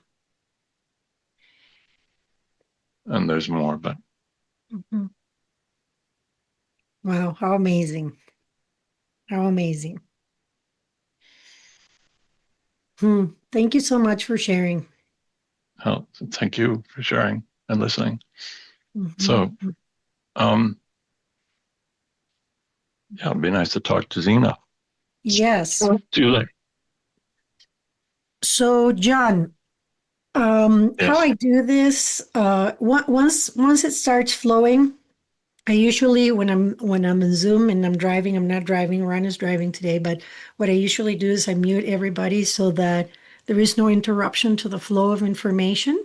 and there's more, but. Mm-hmm. Wow, how amazing. How amazing. Thank you so much for sharing. Oh, thank you for sharing and listening. Mm-hmm. So, it'd be nice to talk to Zena. Yes. Julie. So, John, Yes. how I do this, once it starts flowing, I usually, when I'm in Zoom and I'm driving, I'm not driving, Ron is driving today, but what I usually do is I mute everybody so that there is no interruption to the flow of information.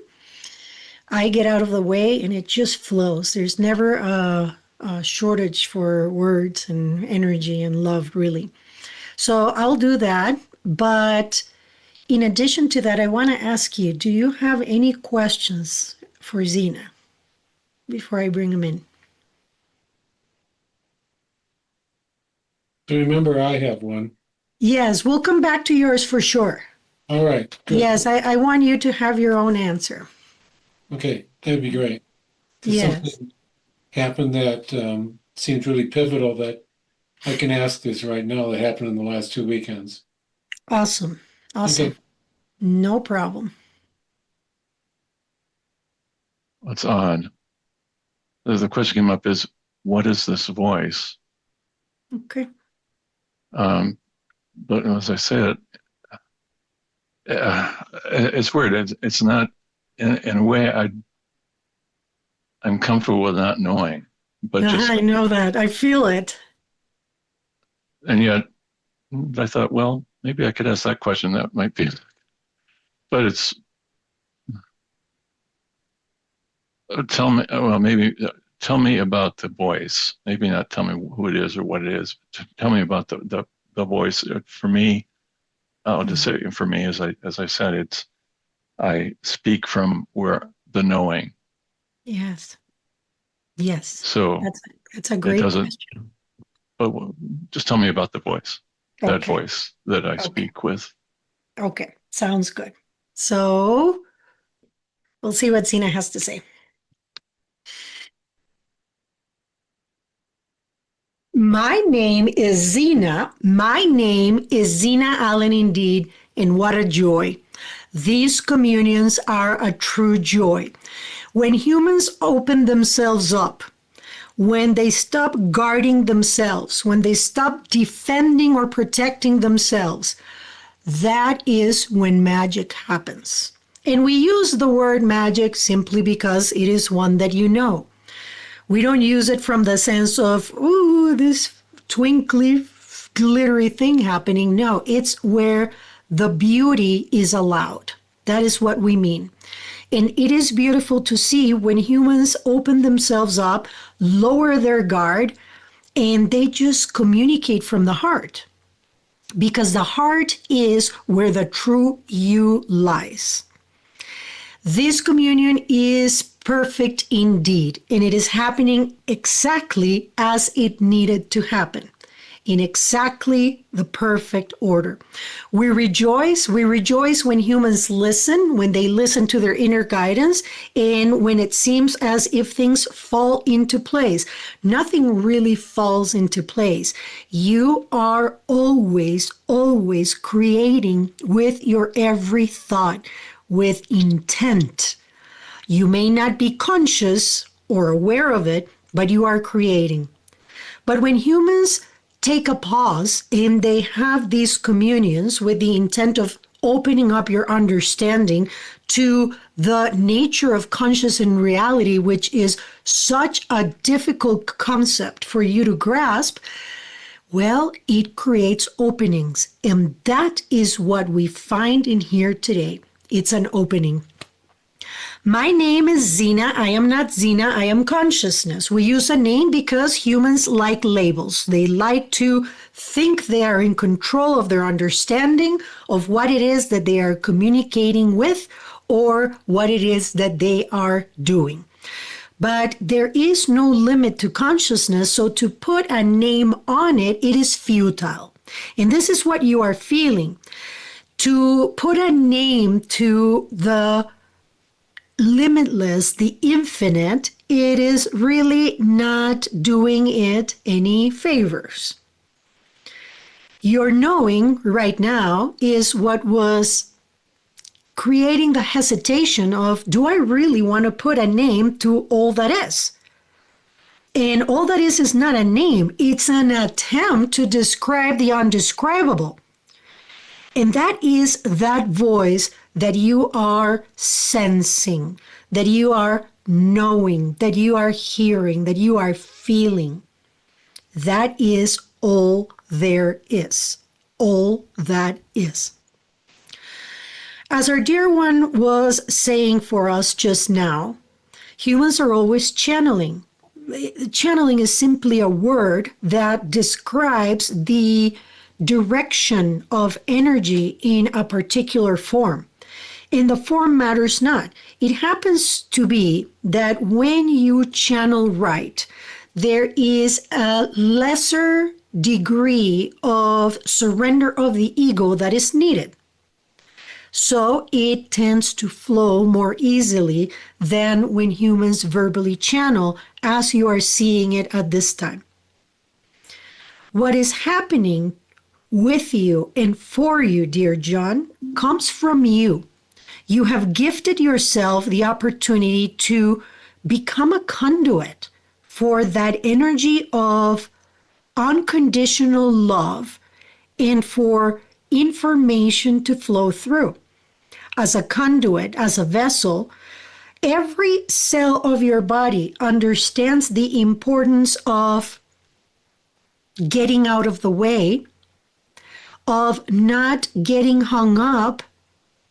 I get out of the way and it just flows. There's never a shortage for words and energy and love, really. So I'll do that. But in addition to that, I want to ask you, do you have any questions for Zena before I bring them in? Remember, I have one. Yes, we'll come back to yours for sure. All right. Good. Yes, I want you to have your own answer. Okay, that'd be great. Yes. Something happened that seems really pivotal that I can ask this right now that happened in the last 2 weekends. Awesome. Awesome. Okay. No problem. What's odd? The question came up is, what is this voice? Okay. But as I said, it's weird. It's not, in a way, I'm comfortable with not knowing, but I know that. I feel it. And yet I thought, well, maybe I could ask that question. That might be, but it's tell me. Well, maybe tell me about the voice. Maybe not tell me who it is or what it is. But tell me about the voice. For me, I'll just say for me, as I said, it's I speak from where the knowing. Yes. Yes. So That's a it great doesn't. question. But just tell me about the voice. That Okay. voice that I Okay. speak with. Okay. Sounds good. So we'll see what Zena has to say. My name is Zena. My name is Zena Allen indeed, and what a joy. These communions are a true joy. When humans open themselves up, when they stop guarding themselves, when they stop defending or protecting themselves, that is when magic happens. And we use the word magic simply because it is one that you know. We don't use it from the sense of, ooh, this twinkly, glittery thing happening. No, it's where the beauty is allowed. That is what we mean. And it is beautiful to see when humans open themselves up, lower their guard, and they just communicate from the heart. Because the heart is where the true you lies. This communion is perfect indeed, and it is happening exactly as it needed to happen, in exactly the perfect order. We rejoice when humans listen, when they listen to their inner guidance, and when it seems as if things fall into place. Nothing really falls into place. You are always, always creating with your every thought, with intent. You may not be conscious or aware of it, but you are creating. But when humans take a pause and they have these communions with the intent of opening up your understanding to the nature of conscious and reality, which is such a difficult concept for you to grasp, well, it creates openings. And that is what we find in here today. It's an opening. My name is Zena. I am not Zena. I am consciousness. We use a name because humans like labels. They like to think they are in control of their understanding of what it is that they are communicating with or what it is that they are doing. But there is no limit to consciousness, so to put a name on it, it is futile. And this is what you are feeling. To put a name to the limitless, the infinite, it is really not doing it any favors. Your knowing right now is what was creating the hesitation of, do I really want to put a name to all that is? And all that is not a name. It's an attempt to describe the undescribable. And that is that voice that you are sensing, that you are knowing, that you are hearing, that you are feeling. That is all there is. All that is. As our dear one was saying for us just now, humans are always channeling. Channeling is simply a word that describes the direction of energy in a particular form. And the form matters not. It happens to be that when you channel right, there is a lesser degree of surrender of the ego that is needed. So it tends to flow more easily than when humans verbally channel, as you are seeing it at this time. What is happening with you and for you, dear John, comes from you. You have gifted yourself the opportunity to become a conduit for that energy of unconditional love and for information to flow through. As a conduit, as a vessel, every cell of your body understands the importance of getting out of the way, of not getting hung up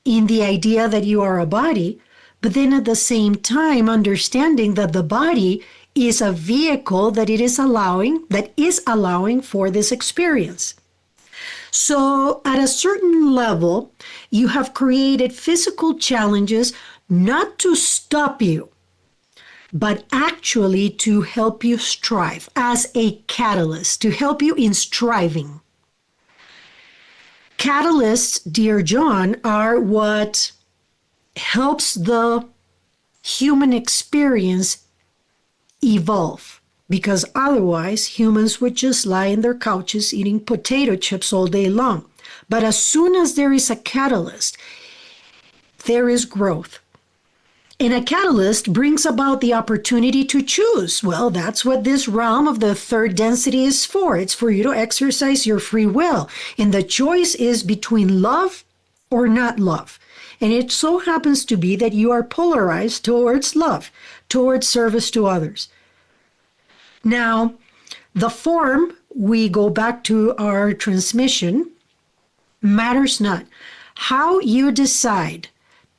in the idea that you are a body, but then at the same time understanding that the body is a vehicle that is allowing for this experience. So at a certain level, you have created physical challenges not to stop you, but actually to help you strive as a catalyst, to help you in striving. Catalysts, dear John, are what helps the human experience evolve, because otherwise humans would just lie in their couches eating potato chips all day long. But as soon as there is a catalyst, there is growth. And a catalyst brings about the opportunity to choose. Well, that's what this realm of the third density is for. It's for you to exercise your free will. And the choice is between love or not love. And it so happens to be that you are polarized towards love, towards service to others. Now, the form, we go back to our transmission, matters not. How you decide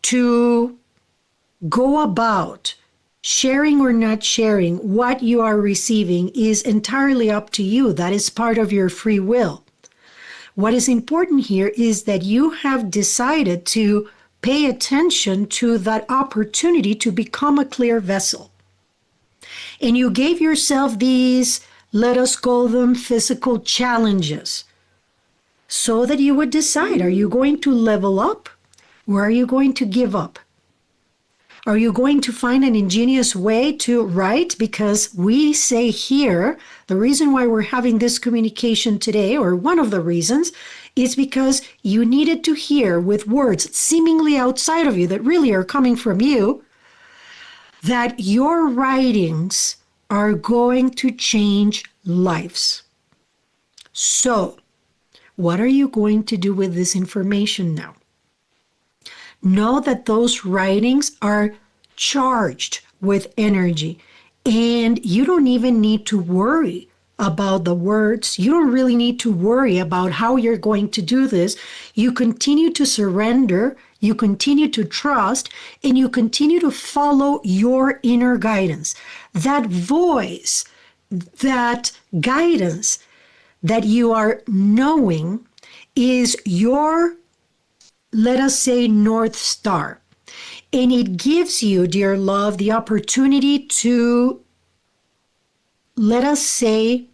to go about sharing or not sharing what you are receiving is entirely up to you. That is part of your free will. What is important here is that you have decided to pay attention to that opportunity to become a clear vessel. And you gave yourself these, let us call them physical challenges, so that you would decide, are you going to level up or are you going to give up? Are you going to find an ingenious way to write? Because we say here, the reason why we're having this communication today, or one of the reasons, is because you needed to hear with words seemingly outside of you that really are coming from you, that your writings are going to change lives. So, what are you going to do with this information now? Know that those writings are charged with energy, and you don't even need to worry about the words. You don't really need to worry about how you're going to do this. You continue to surrender, you continue to trust, and you continue to follow your inner guidance. That voice, that guidance that you are knowing is your, let us say, North Star. And it gives you, dear love, the opportunity to, let us say,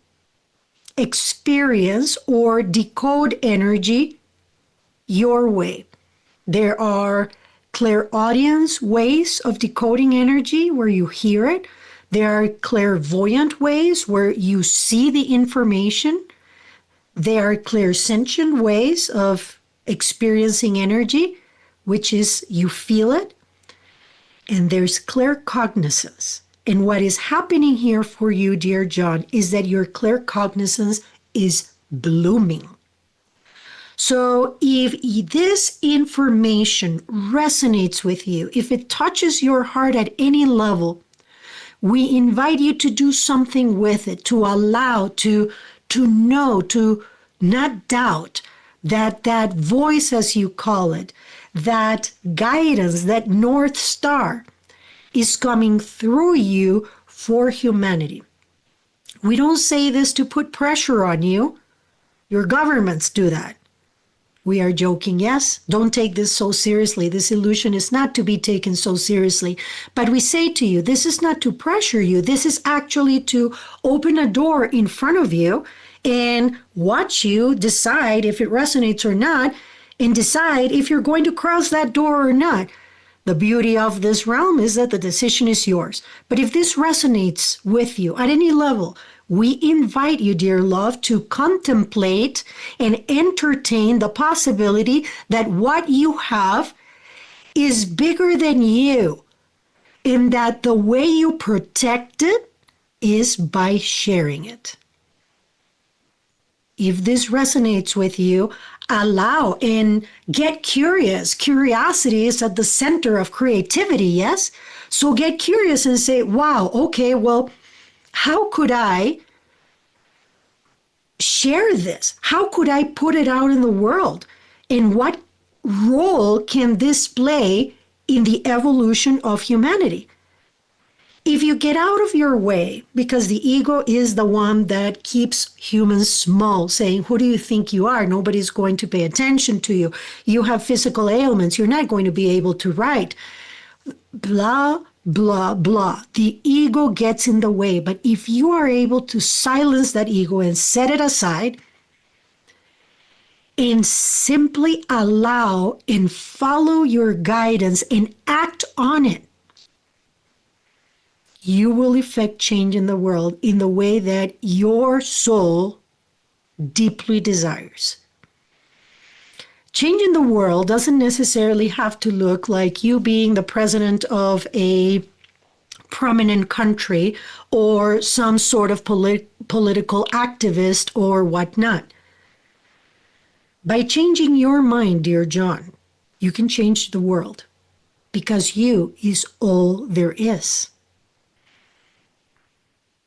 experience or decode energy your way. There are clairaudience ways of decoding energy where you hear it. There are clairvoyant ways where you see the information. There are clairsentient ways of experiencing energy, which is you feel it. And there's claircognizance. And what is happening here for you, dear John, is that your claircognizance is blooming. So if this information resonates with you, if it touches your heart at any level, we invite you to do something with it, to allow, to know, to not doubt that voice, as you call it, that guidance, that North Star is coming through you for humanity. We don't say this to put pressure on you. Your governments do that. We are joking, yes. Don't take this so seriously. This illusion is not to be taken so seriously. But we say to you, this is not to pressure you. This is actually to open a door in front of you and watch you decide if it resonates or not, and decide if you're going to cross that door or not. The beauty of this realm is that the decision is yours. But if this resonates with you at any level, we invite you, dear love, to contemplate and entertain the possibility that what you have is bigger than you, and that the way you protect it is by sharing it. If this resonates with you, allow and get curious. Curiosity is at the center of creativity, yes? So get curious and say, wow, okay, well, how could I share this? How could I put it out in the world? And what role can this play in the evolution of humanity? If you get out of your way, because the ego is the one that keeps humans small, saying, who do you think you are? Nobody's going to pay attention to you. You have physical ailments. You're not going to be able to write. Blah, blah, blah. The ego gets in the way. But if you are able to silence that ego and set it aside and simply allow and follow your guidance and act on it, you will effect change in the world in the way that your soul deeply desires. Change in the world doesn't necessarily have to look like you being the president of a prominent country or some sort of political activist or whatnot. By changing your mind, dear John, you can change the world, because you is all there is.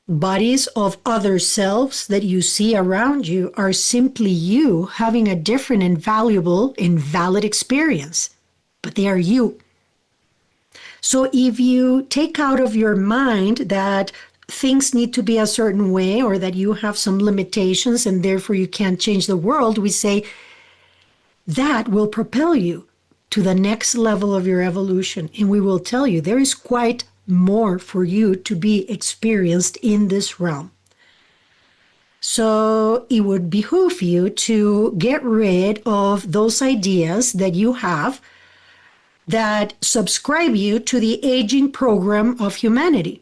Bodies of other selves that you see around you are simply you having a different and valuable and valid experience, but they are you. So if you take out of your mind that things need to be a certain way or that you have some limitations and therefore you can't change the world, we say that will propel you to the next level of your evolution. And we will tell you there is quite more for you to be experienced in this realm. So it would behoove you to get rid of those ideas that you have that subscribe you to the aging program of humanity.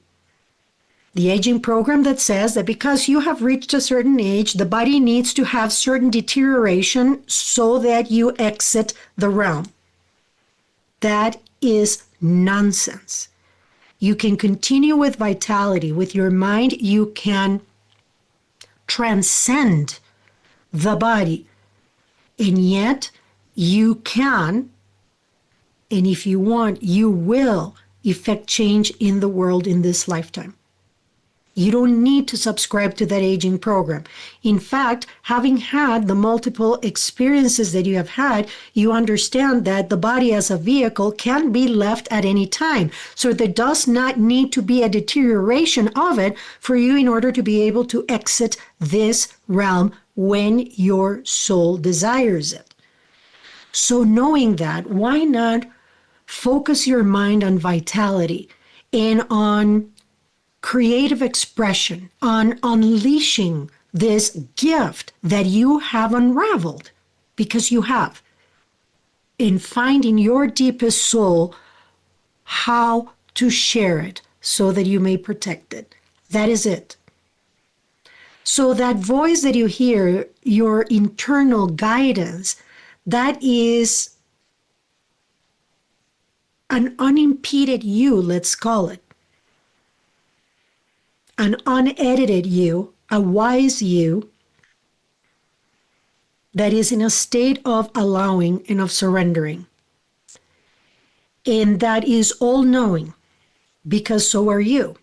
The aging program that says that because you have reached a certain age, the body needs to have certain deterioration so that you exit the realm. That is nonsense. You can continue with vitality. With your mind, you can transcend the body. And yet, you can, and if you want, you will effect change in the world in this lifetime. You don't need to subscribe to that aging program. In fact, having had the multiple experiences that you have had, you understand that the body as a vehicle can be left at any time. So there does not need to be a deterioration of it for you in order to be able to exit this realm when your soul desires it. So knowing that, why not focus your mind on vitality and on creative expression, on unleashing this gift that you have unraveled, because you have, in finding your deepest soul how to share it so that you may protect it. That is it. So that voice that you hear, your internal guidance, that is an unimpeded you, let's call it. An unedited you, a wise you that is in a state of allowing and of surrendering. And that is all-knowing, because so are you.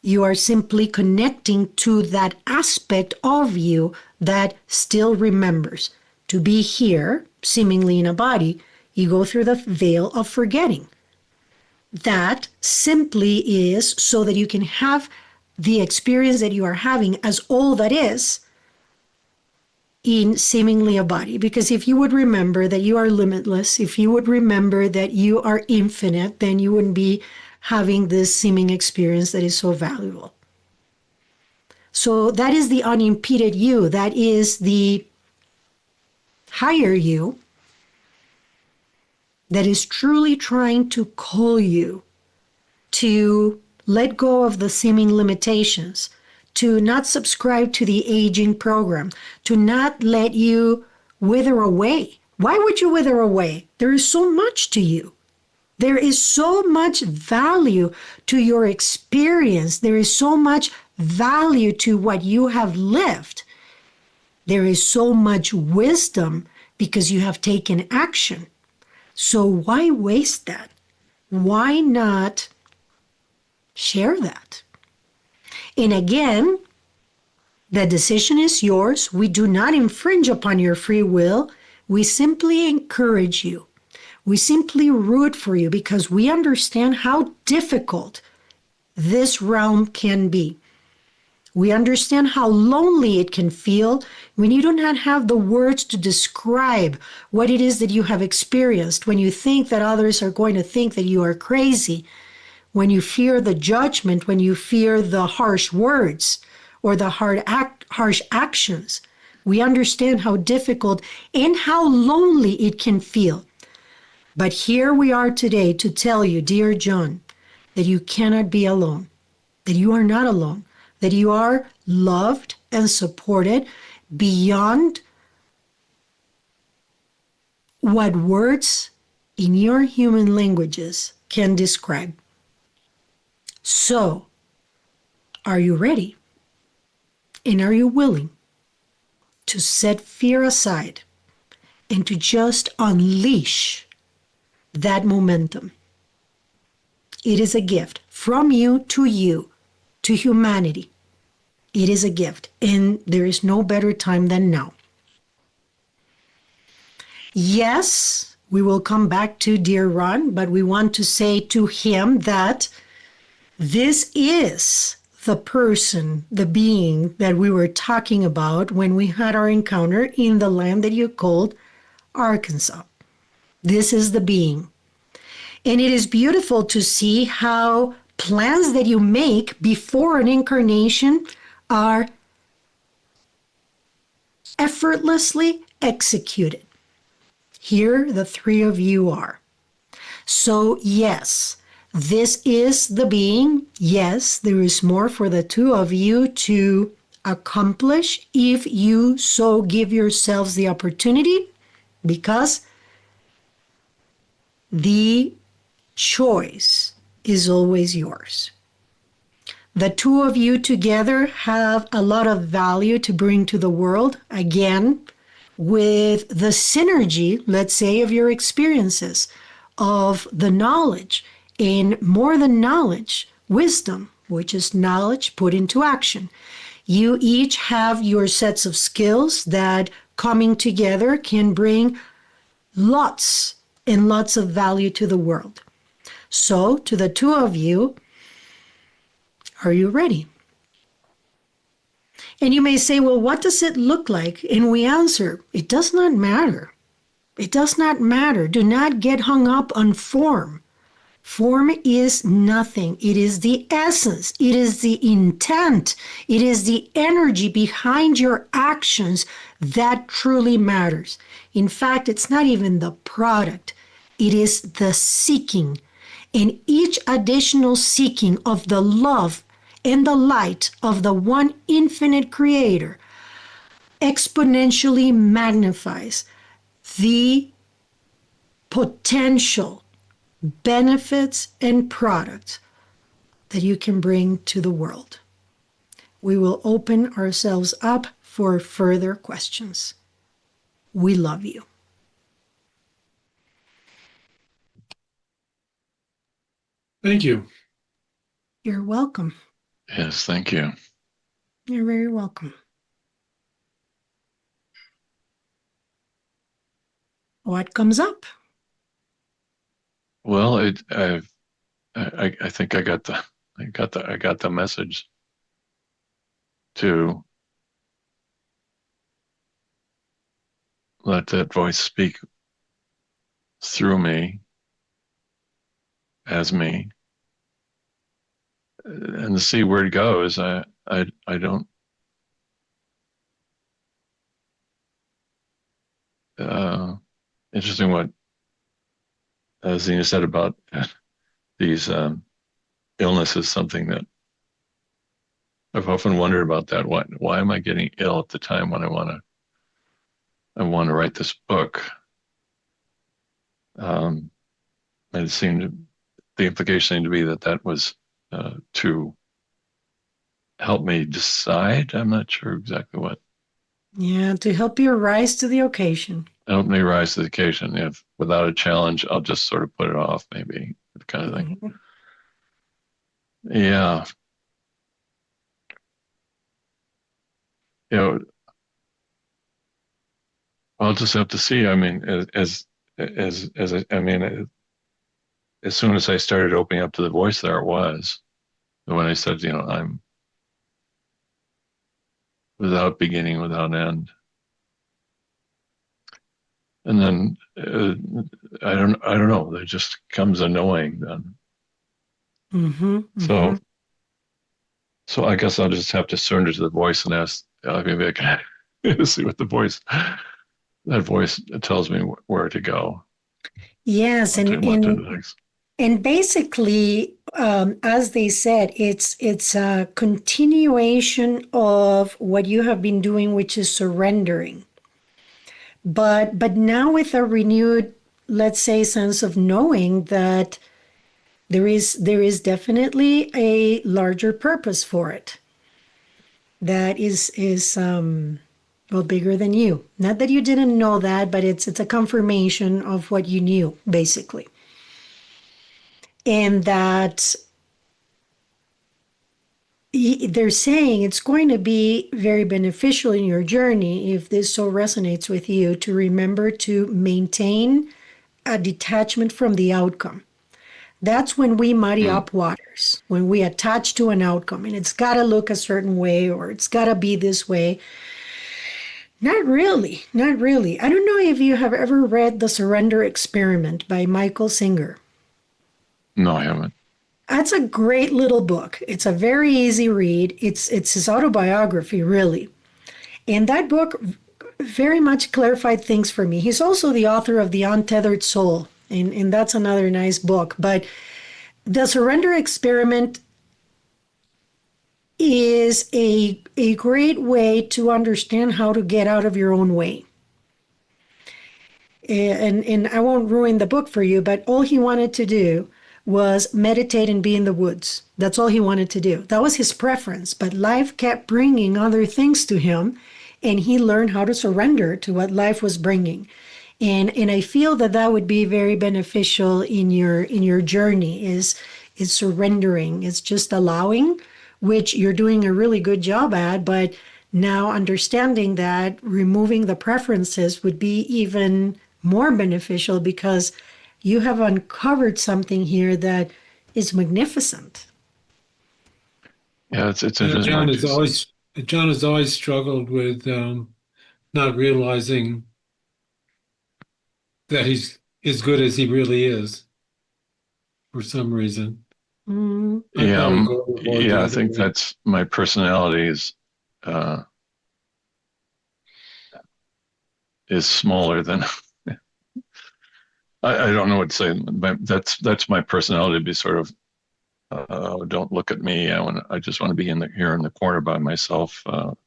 You are simply connecting to that aspect of you that still remembers. To be here, seemingly in a body, you go through the veil of forgetting. That simply is so that you can have the experience that you are having as all that is in seemingly a body. Because if you would remember that you are limitless, if you would remember that you are infinite, then you wouldn't be having this seeming experience that is so valuable. So that is the unimpeded you. That is the higher you that is truly trying to call you to let go of the seeming limitations, to not subscribe to the aging program, to not let you wither away. Why would you wither away? There is so much to you. There is so much value to your experience. There is so much value to what you have lived. There is so much wisdom because you have taken action. So why waste that? Why not share that? And again, the decision is yours. We do not infringe upon your free will. We simply encourage you. We simply root for you because we understand how difficult this realm can be. We understand how lonely it can feel when you do not have the words to describe what it is that you have experienced, when you think that others are going to think that you are crazy, when you fear the judgment, when you fear the harsh words or the harsh actions. We understand how difficult and how lonely it can feel. But here we are today to tell you, dear John, that you cannot be alone, that you are not alone, that you are loved and supported beyond what words in your human languages can describe. So, are you ready? And are you willing to set fear aside and to just unleash that momentum? It is a gift from you, to humanity. It is a gift, and there is no better time than now. Yes, we will come back to dear Ron, but we want to say to him that this is the person, the being that we were talking about when we had our encounter in the land that you called Arkansas. This is the being. And it is beautiful to see how plans that you make before an incarnation are effortlessly executed. Here, the three of you are. So, yes, this is the being. Yes, there is more for the two of you to accomplish if you so give yourselves the opportunity, because the choice is always yours. The two of you together have a lot of value to bring to the world, again, with the synergy, let's say, of your experiences, of the knowledge, and more than knowledge, wisdom, which is knowledge put into action. You each have your sets of skills that coming together can bring lots and lots of value to the world. So, to the two of you, are you ready? And you may say, well, what does it look like? And we answer, it does not matter. It does not matter. Do not get hung up on form. Form is nothing. It is the essence. It is the intent. It is the energy behind your actions that truly matters. In fact, it's not even the product. It is the seeking. And each additional seeking of the love and the light of the one infinite creator exponentially magnifies the potential benefits and products that you can bring to the world. We will open ourselves up for further questions. We love you. Thank you. You're welcome. Yes, thank you. You're very welcome. What comes up? Well, I think I got the message to let that voice speak through me, as me, and to see where it goes. I don't. Interesting what Zena said about these illnesses. Something that I've often wondered about. That why am I getting ill at the time when I want to write this book? And it seemed the implication seemed to be that was to help me decide. I'm not sure exactly what. Yeah, to help you rise to the occasion. Help me rise to the occasion. If without a challenge, I'll just sort of put it off, maybe, that kind of thing. Mhm. Yeah. You know, I'll just have to see. I mean, I mean, as soon as I started opening up to the voice, there it was. When I said, I'm without beginning, without end. And then I don't know. There just comes a knowing then. Mm-hmm, mm-hmm. So I guess I'll just have to surrender to the voice and ask. Maybe I can see what that voice tells me where to go. Yes, What to do next. and basically, as they said, it's a continuation of what you have been doing, which is surrendering. But now with a renewed, let's say, sense of knowing that there is definitely a larger purpose for it that is well, bigger than you. Not that you didn't know that, but it's a confirmation of what you knew, basically. And that they're saying it's going to be very beneficial in your journey, if this so resonates with you, to remember to maintain a detachment from the outcome. That's when we muddy up waters, when we attach to an outcome and it's got to look a certain way or it's got to be this way. Not really, not really. I don't know if you have ever read The Surrender Experiment by Michael Singer. No, I haven't. That's a great little book. It's a very easy read. It's his autobiography, really. And that book very much clarified things for me. He's also the author of The Untethered Soul, and that's another nice book. But The Surrender Experiment is a great way to understand how to get out of your own way. And I won't ruin the book for you, but all he wanted to do was meditate and be in the woods. That's all he wanted to do. That was his preference, but life kept bringing other things to him, and he learned how to surrender to what life was bringing. And I feel that would be very beneficial in your journey, is surrendering. It's just allowing, which you're doing a really good job at, but now understanding that removing the preferences would be even more beneficial, because you have uncovered something here that is magnificent. Yeah, it's interesting. John has always struggled with not realizing that he's as good as he really is for some reason. Mm-hmm. I think that's my personality is smaller than I don't know what to say. That's my personality, to be sort of don't look at me. I just want to be here in the corner by myself,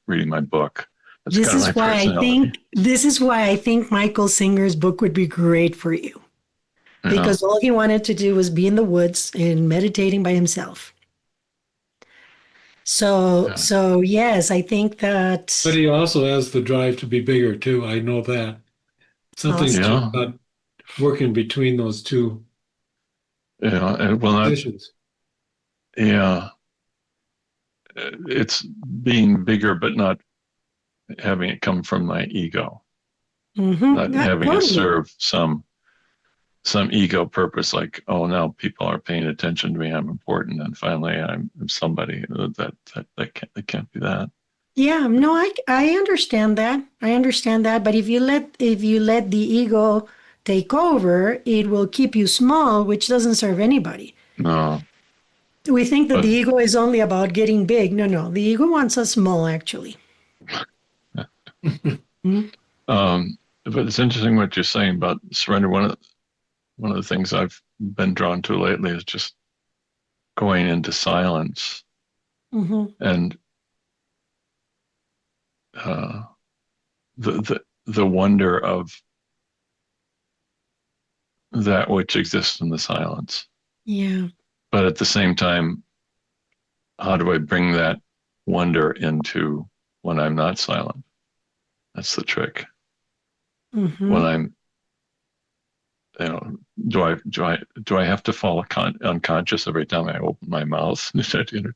reading my book. That's This kind of is my why personality. this is why I think Michael Singer's book would be great for you. Because all he wanted to do was be in the woods and meditating by himself. So yes, I think that. But he also has the drive to be bigger too. I know that. Something's just not working between those two positions. It's being bigger, but not having it come from my ego. Mm-hmm. Not having it serve some ego purpose, like, oh, now people are paying attention to me, I'm important, and finally I'm somebody. That can't be that. Yeah, no, I understand that. I understand that. But if you let the ego take over, it will keep you small, which doesn't serve anybody. No. We think that the ego is only about getting big. No, the ego wants us small, actually. But it's interesting what you're saying about surrender. One of the things I've been drawn to lately is just going into silence. Mm-hmm. And the wonder of that which exists in the silence. Yeah. But at the same time, how do I bring that wonder into when I'm not silent? That's the trick. Mm-hmm. When I'm, do I have to fall unconscious every time I open my mouth to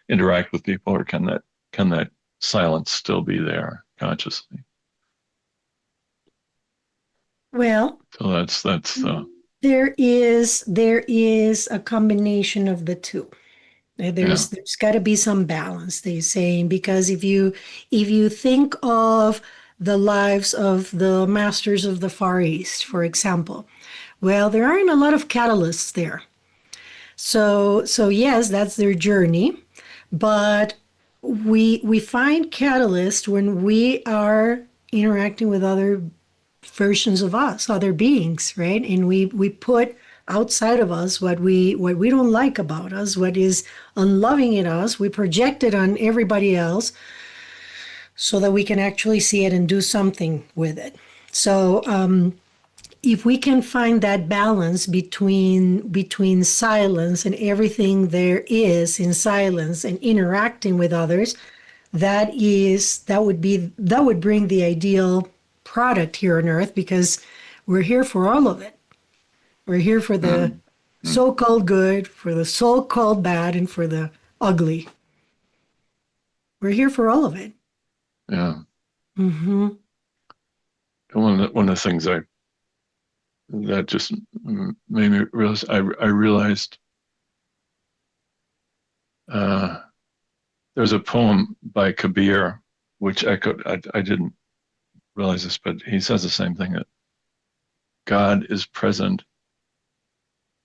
interact with people, or can that silence still be there consciously? Well, So that's there is a combination of the two. yeah. There's got to be some balance, they're saying, because if you think of the lives of the masters of the Far East, for example, well, there aren't a lot of catalysts there. So yes, that's their journey, but we find catalyst when we are interacting with other versions of us, other beings, right? And we put outside of us what we don't like about us, what is unloving in us, we project it on everybody else so that we can actually see it and do something with it. So if we can find that balance between silence and everything there is in silence and interacting with others, that would bring the ideal product here on earth, because we're here for all of it. We're here for the Mm, mm, so-called good, for the so-called bad, and for the ugly. We're here for all of it. yeah. Mm-hmm. One of the things that just made me realize I realized uh, there's a poem by Kabir which echoed. I didn't realize this, but he says the same thing, that God is present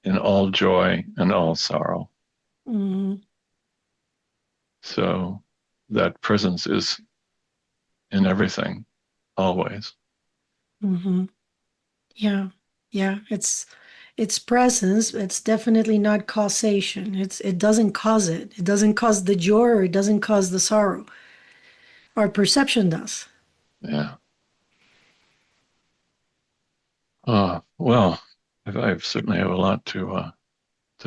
in all joy and all sorrow. Mm-hmm. So that presence is in everything, always. Mm-hmm. Yeah. Yeah. It's presence. It's definitely not causation. It doesn't cause it. It doesn't cause the joy, or it doesn't cause the sorrow. Our perception does. Yeah. Well, I certainly have a lot to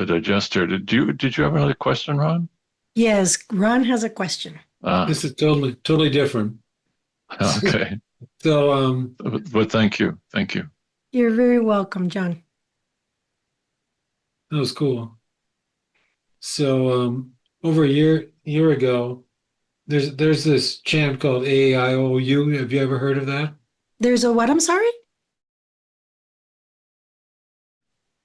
digest here. Did you have another question, Ron? Yes, Ron has a question. Ah, This is totally different. okay. So But thank you. You're very welcome, John. that was cool. So over a year ago, there's this chant called AIOU. Have you ever heard of that? There's a what? I'm sorry?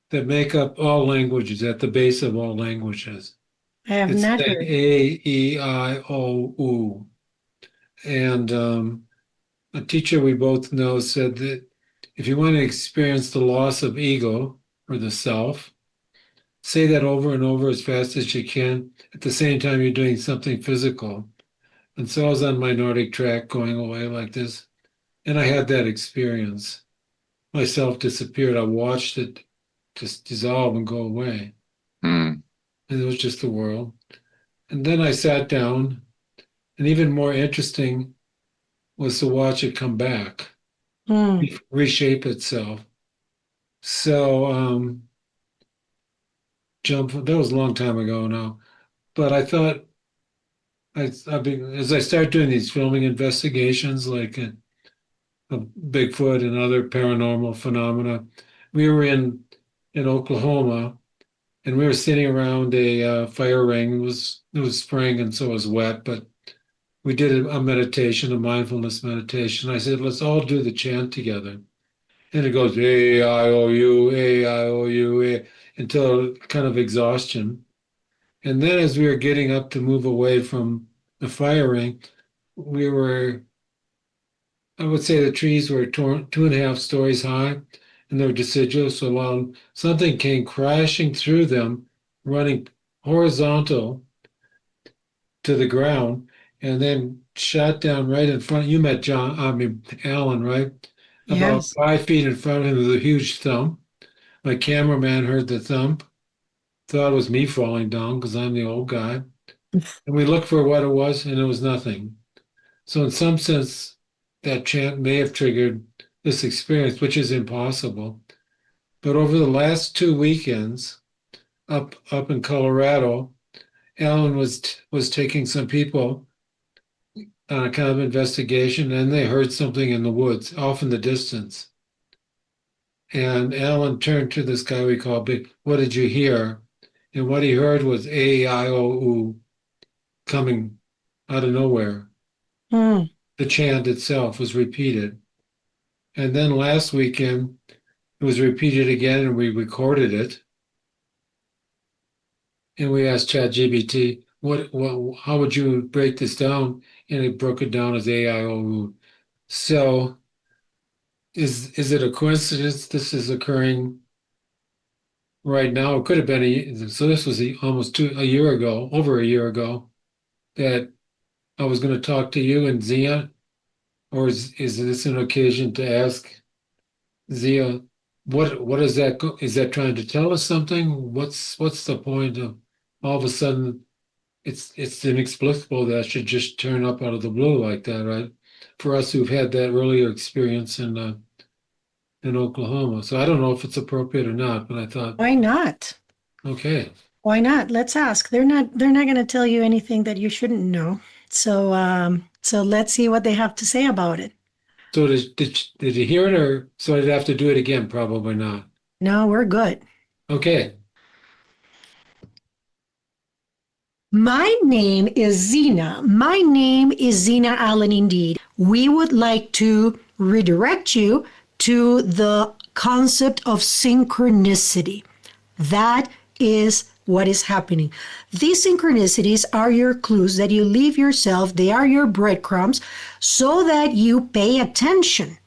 That make up all languages, at the base of all languages. I have It's not saying heard. AEIOU. And a teacher we both know said that if you want to experience the loss of ego or the self, say that over and over as fast as you can. At the same time, you're doing something physical. And so I was on my Nordic track going away like this. And I had that experience. Myself disappeared. I watched it just dissolve and go away. Hmm. And it was just the world. And then I sat down, and even more interesting was to watch it come back, Hmm. reshape itself. So that was a long time ago now. But I thought I've been, as I start doing these filming investigations, like of Bigfoot and other paranormal phenomena, we were in Oklahoma, and we were sitting around a fire ring. It was spring, and so it was wet, but we did a meditation, a mindfulness meditation. I said, let's all do the chant together. And it goes A-I-O-U, A-I-O-U, until kind of exhaustion. And then as we were getting up to move away from the fire ring, we were, I would say the trees were 2.5 stories high, and they were deciduous. So while something came crashing through them, running horizontal to the ground, and then shot down right in front. You met Alan, right? About Yes. 5 feet in front of him was a huge thump. My cameraman heard the thump, thought it was me falling down because I'm the old guy. And we looked for what it was, and it was nothing. So, in some sense, that chant may have triggered this experience, which is impossible. But over the last 2 weekends, up in Colorado, Alan was taking some people on a kind of investigation, and they heard something in the woods, off in the distance. And Alan turned to this guy we call Big. What did you hear? And what he heard was A-I-O-U coming out of nowhere. Hmm. The chant itself was repeated. And then last weekend, it was repeated again, and we recorded it. And we asked ChatGPT, how would you break this down? And it broke it down as AIOU. So is it a coincidence this is occurring right now? It could have been so this was almost a year ago, over a year ago, that I was going to talk to you and Zia, or is this an occasion to ask Zia, what is that? Is that trying to tell us something? What's the point of all of a sudden it's inexplicable that should just turn up out of the blue like that, right? For us who've had that earlier experience in Oklahoma. So I don't know if it's appropriate or not, but I thought, Why not? okay. Why not? Let's ask. They're not going to tell you anything that you shouldn't know. So let's see what they have to say about it. So did you hear it, or so I'd have to do it again? Probably not. No, we're good. Okay. My name is Zena. My name is Zena Allen indeed. We would like to redirect you to the concept of synchronicity. That is what is happening. These synchronicities are your clues that you leave yourself. They are your breadcrumbs so that you pay attention,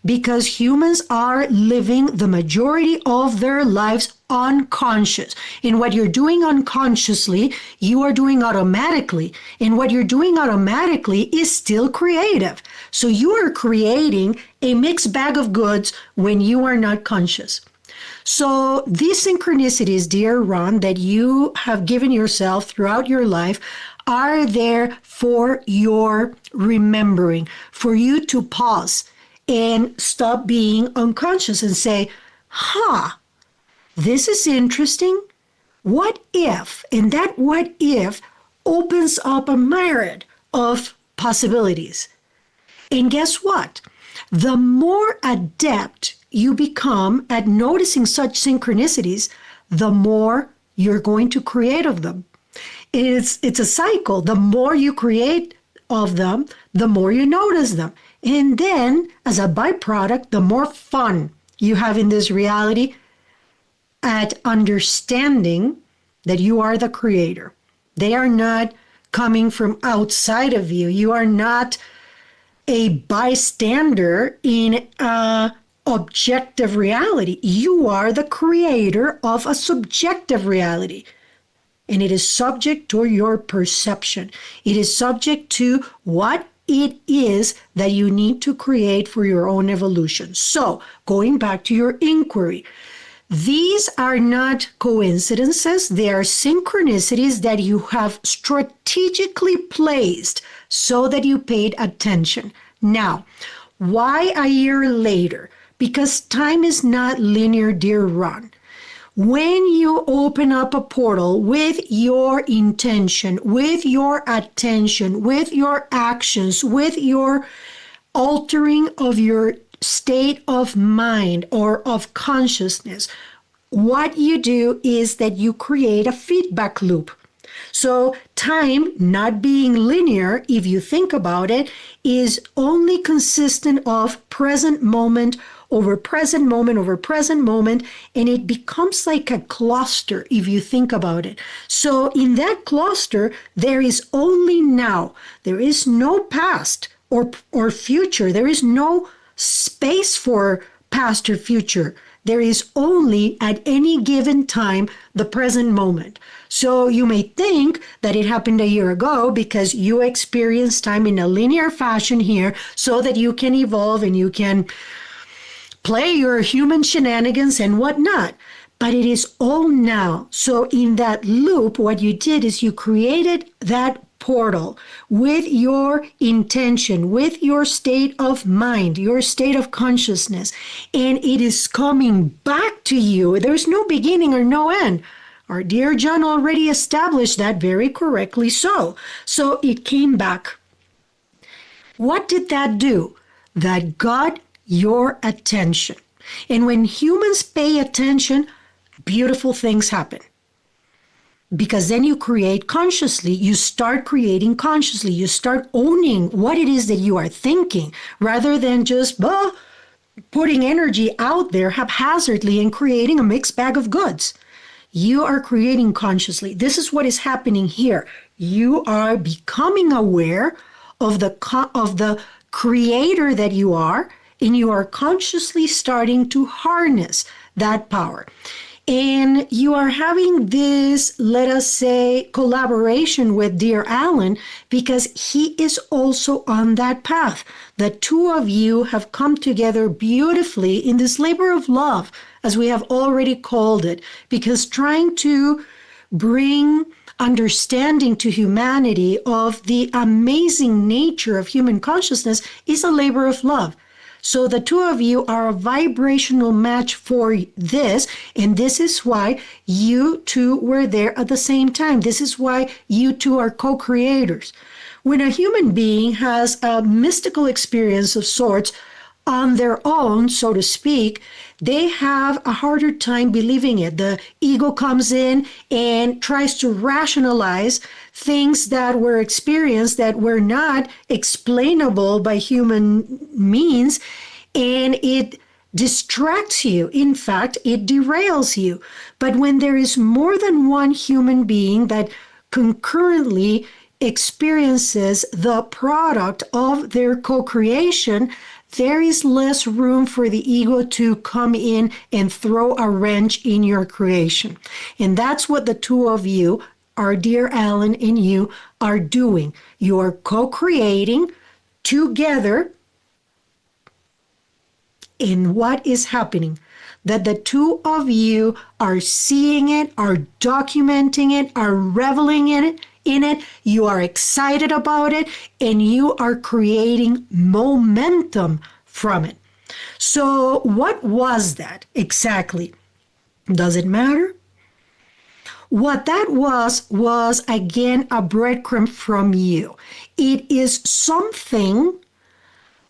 because humans are living the majority of their lives unconscious. And what you're doing unconsciously, you are doing automatically. And what you're doing automatically is still creative. So you are creating a mixed bag of goods when you are not conscious. So these synchronicities, dear Ron, that you have given yourself throughout your life are there for your remembering, for you to pause and stop being unconscious and say, this is interesting. What if? And that what if opens up a myriad of possibilities. And guess what? The more adept you become at noticing such synchronicities, the more you're going to create of them. It's a cycle. The more you create of them, the more you notice them. And then, as a byproduct, the more fun you have in this reality at understanding that you are the creator. They are not coming from outside of you. You are not a bystander in a objective reality. You are the creator of a subjective reality. And it is subject to your perception. It is subject to what it is that you need to create for your own evolution. So, going back to your inquiry, these are not coincidences. They are synchronicities that you have strategically placed so that you paid attention. Now, why a year later? Because time is not linear, dear Ron. When you open up a portal with your intention, with your attention, with your actions, with your altering of your state of mind or of consciousness, what you do is that you create a feedback loop. So time, not being linear, if you think about it, is only consistent of present moment over present moment over present moment, and it becomes like a cluster if you think about it. So in that cluster, there is only now. There is no past or future. There is no space for past or future. There is only at any given time the present moment. So you may think that it happened a year ago because you experienced time in a linear fashion here so that you can evolve and you can play your human shenanigans and whatnot. But it is all now. So in that loop, what you did is you created that portal with your intention, with your state of mind, your state of consciousness, and it is coming back to you. There's no beginning or no end. Our dear John already established that very correctly so. So it came back. What did that do? That got your attention. And when humans pay attention, beautiful things happen. Because then you create consciously, you start creating consciously, you start owning what it is that you are thinking rather than just, putting energy out there haphazardly and creating a mixed bag of goods. You are creating consciously. This is what is happening here. You are becoming aware of the creator that you are, and you are consciously starting to harness that power. And you are having this, let us say, collaboration with dear Alan, because he is also on that path. The two of you have come together beautifully in this labor of love, as we have already called it, because trying to bring understanding to humanity of the amazing nature of human consciousness is a labor of love. So the two of you are a vibrational match for this, and this is why you two were there at the same time. This is why you two are co-creators. When a human being has a mystical experience of sorts on their own, so to speak, they have a harder time believing it. The ego comes in and tries to rationalize things that were experienced that were not explainable by human means, and it distracts you. In fact, it derails you. But when there is more than one human being that concurrently experiences the product of their co-creation, there is less room for the ego to come in and throw a wrench in your creation. And that's what the two of you, our dear Alan and you, are doing. You are co-creating together. And what is happening? That the two of you are seeing it, are documenting it, are reveling in it. You are excited about it, and you are creating momentum from it. So what was that exactly? Does it matter? What that was again a breadcrumb from you. It is something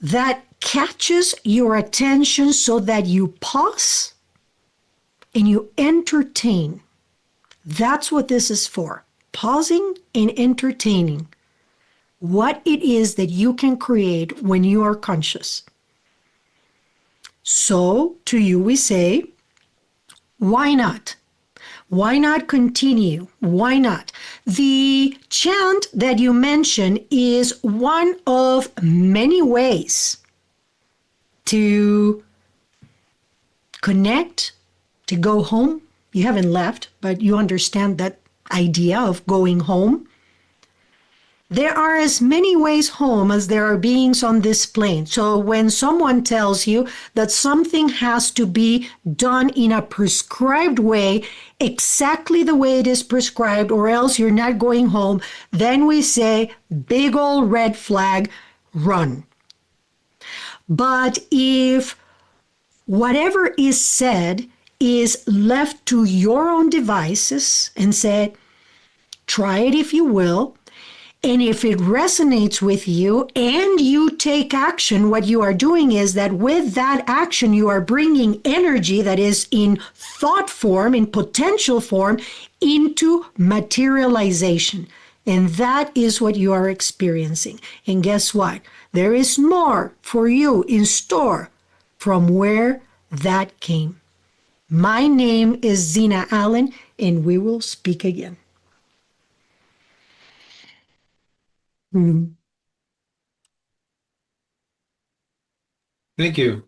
that catches your attention so that you pause and you entertain. That's what this is for. Pausing and entertaining what it is that you can create when you are conscious. So to you we say, why not? Why not continue? Why not? The chant that you mentioned is one of many ways to connect, to go home. You haven't left, but you understand that idea of going home. There are as many ways home as there are beings on this plane. So when someone tells you that something has to be done in a prescribed way, exactly the way it is prescribed, or else you're not going home, then we say, big old red flag, run. But if whatever is said is left to your own devices and said, try it if you will, and if it resonates with you and you take action, what you are doing is that with that action, you are bringing energy that is in thought form, in potential form, into materialization. And that is what you are experiencing. And guess what? There is more for you in store from where that came. My name is Zena Allen, and we will speak again. Thank you.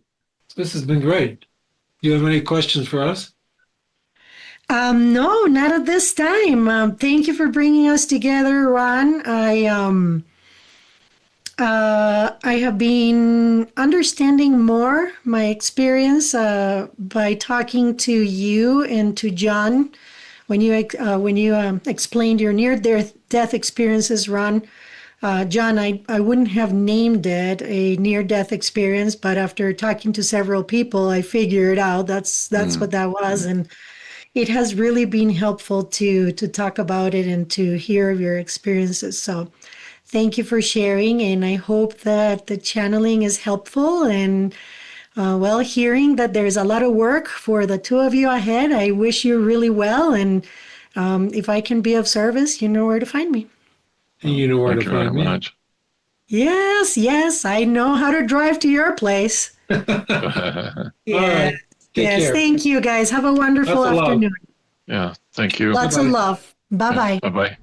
This has been great. Do you have any questions for us? No, not at this time. Thank you for bringing us together, Ron. I have been understanding more my experience by talking to you and to John when you explained your near-death experiences, Ron. John, I wouldn't have named it a near-death experience, but after talking to several people, I figured out that's what that was, and it has really been helpful to talk about it and to hear of your experiences. So thank you for sharing, and I hope that the channeling is helpful. And hearing that there's a lot of work for the two of you ahead, I wish you really well. And if I can be of service, you know where to find me. And you know where Thank to you very find me. much. Yes, yes, I know how to drive to your place. All Yeah. right. Take Yes, care. thank you guys. Have a wonderful Lots of love. afternoon. Yeah, thank you. Lots of Bye-bye. love. Bye bye. Bye bye.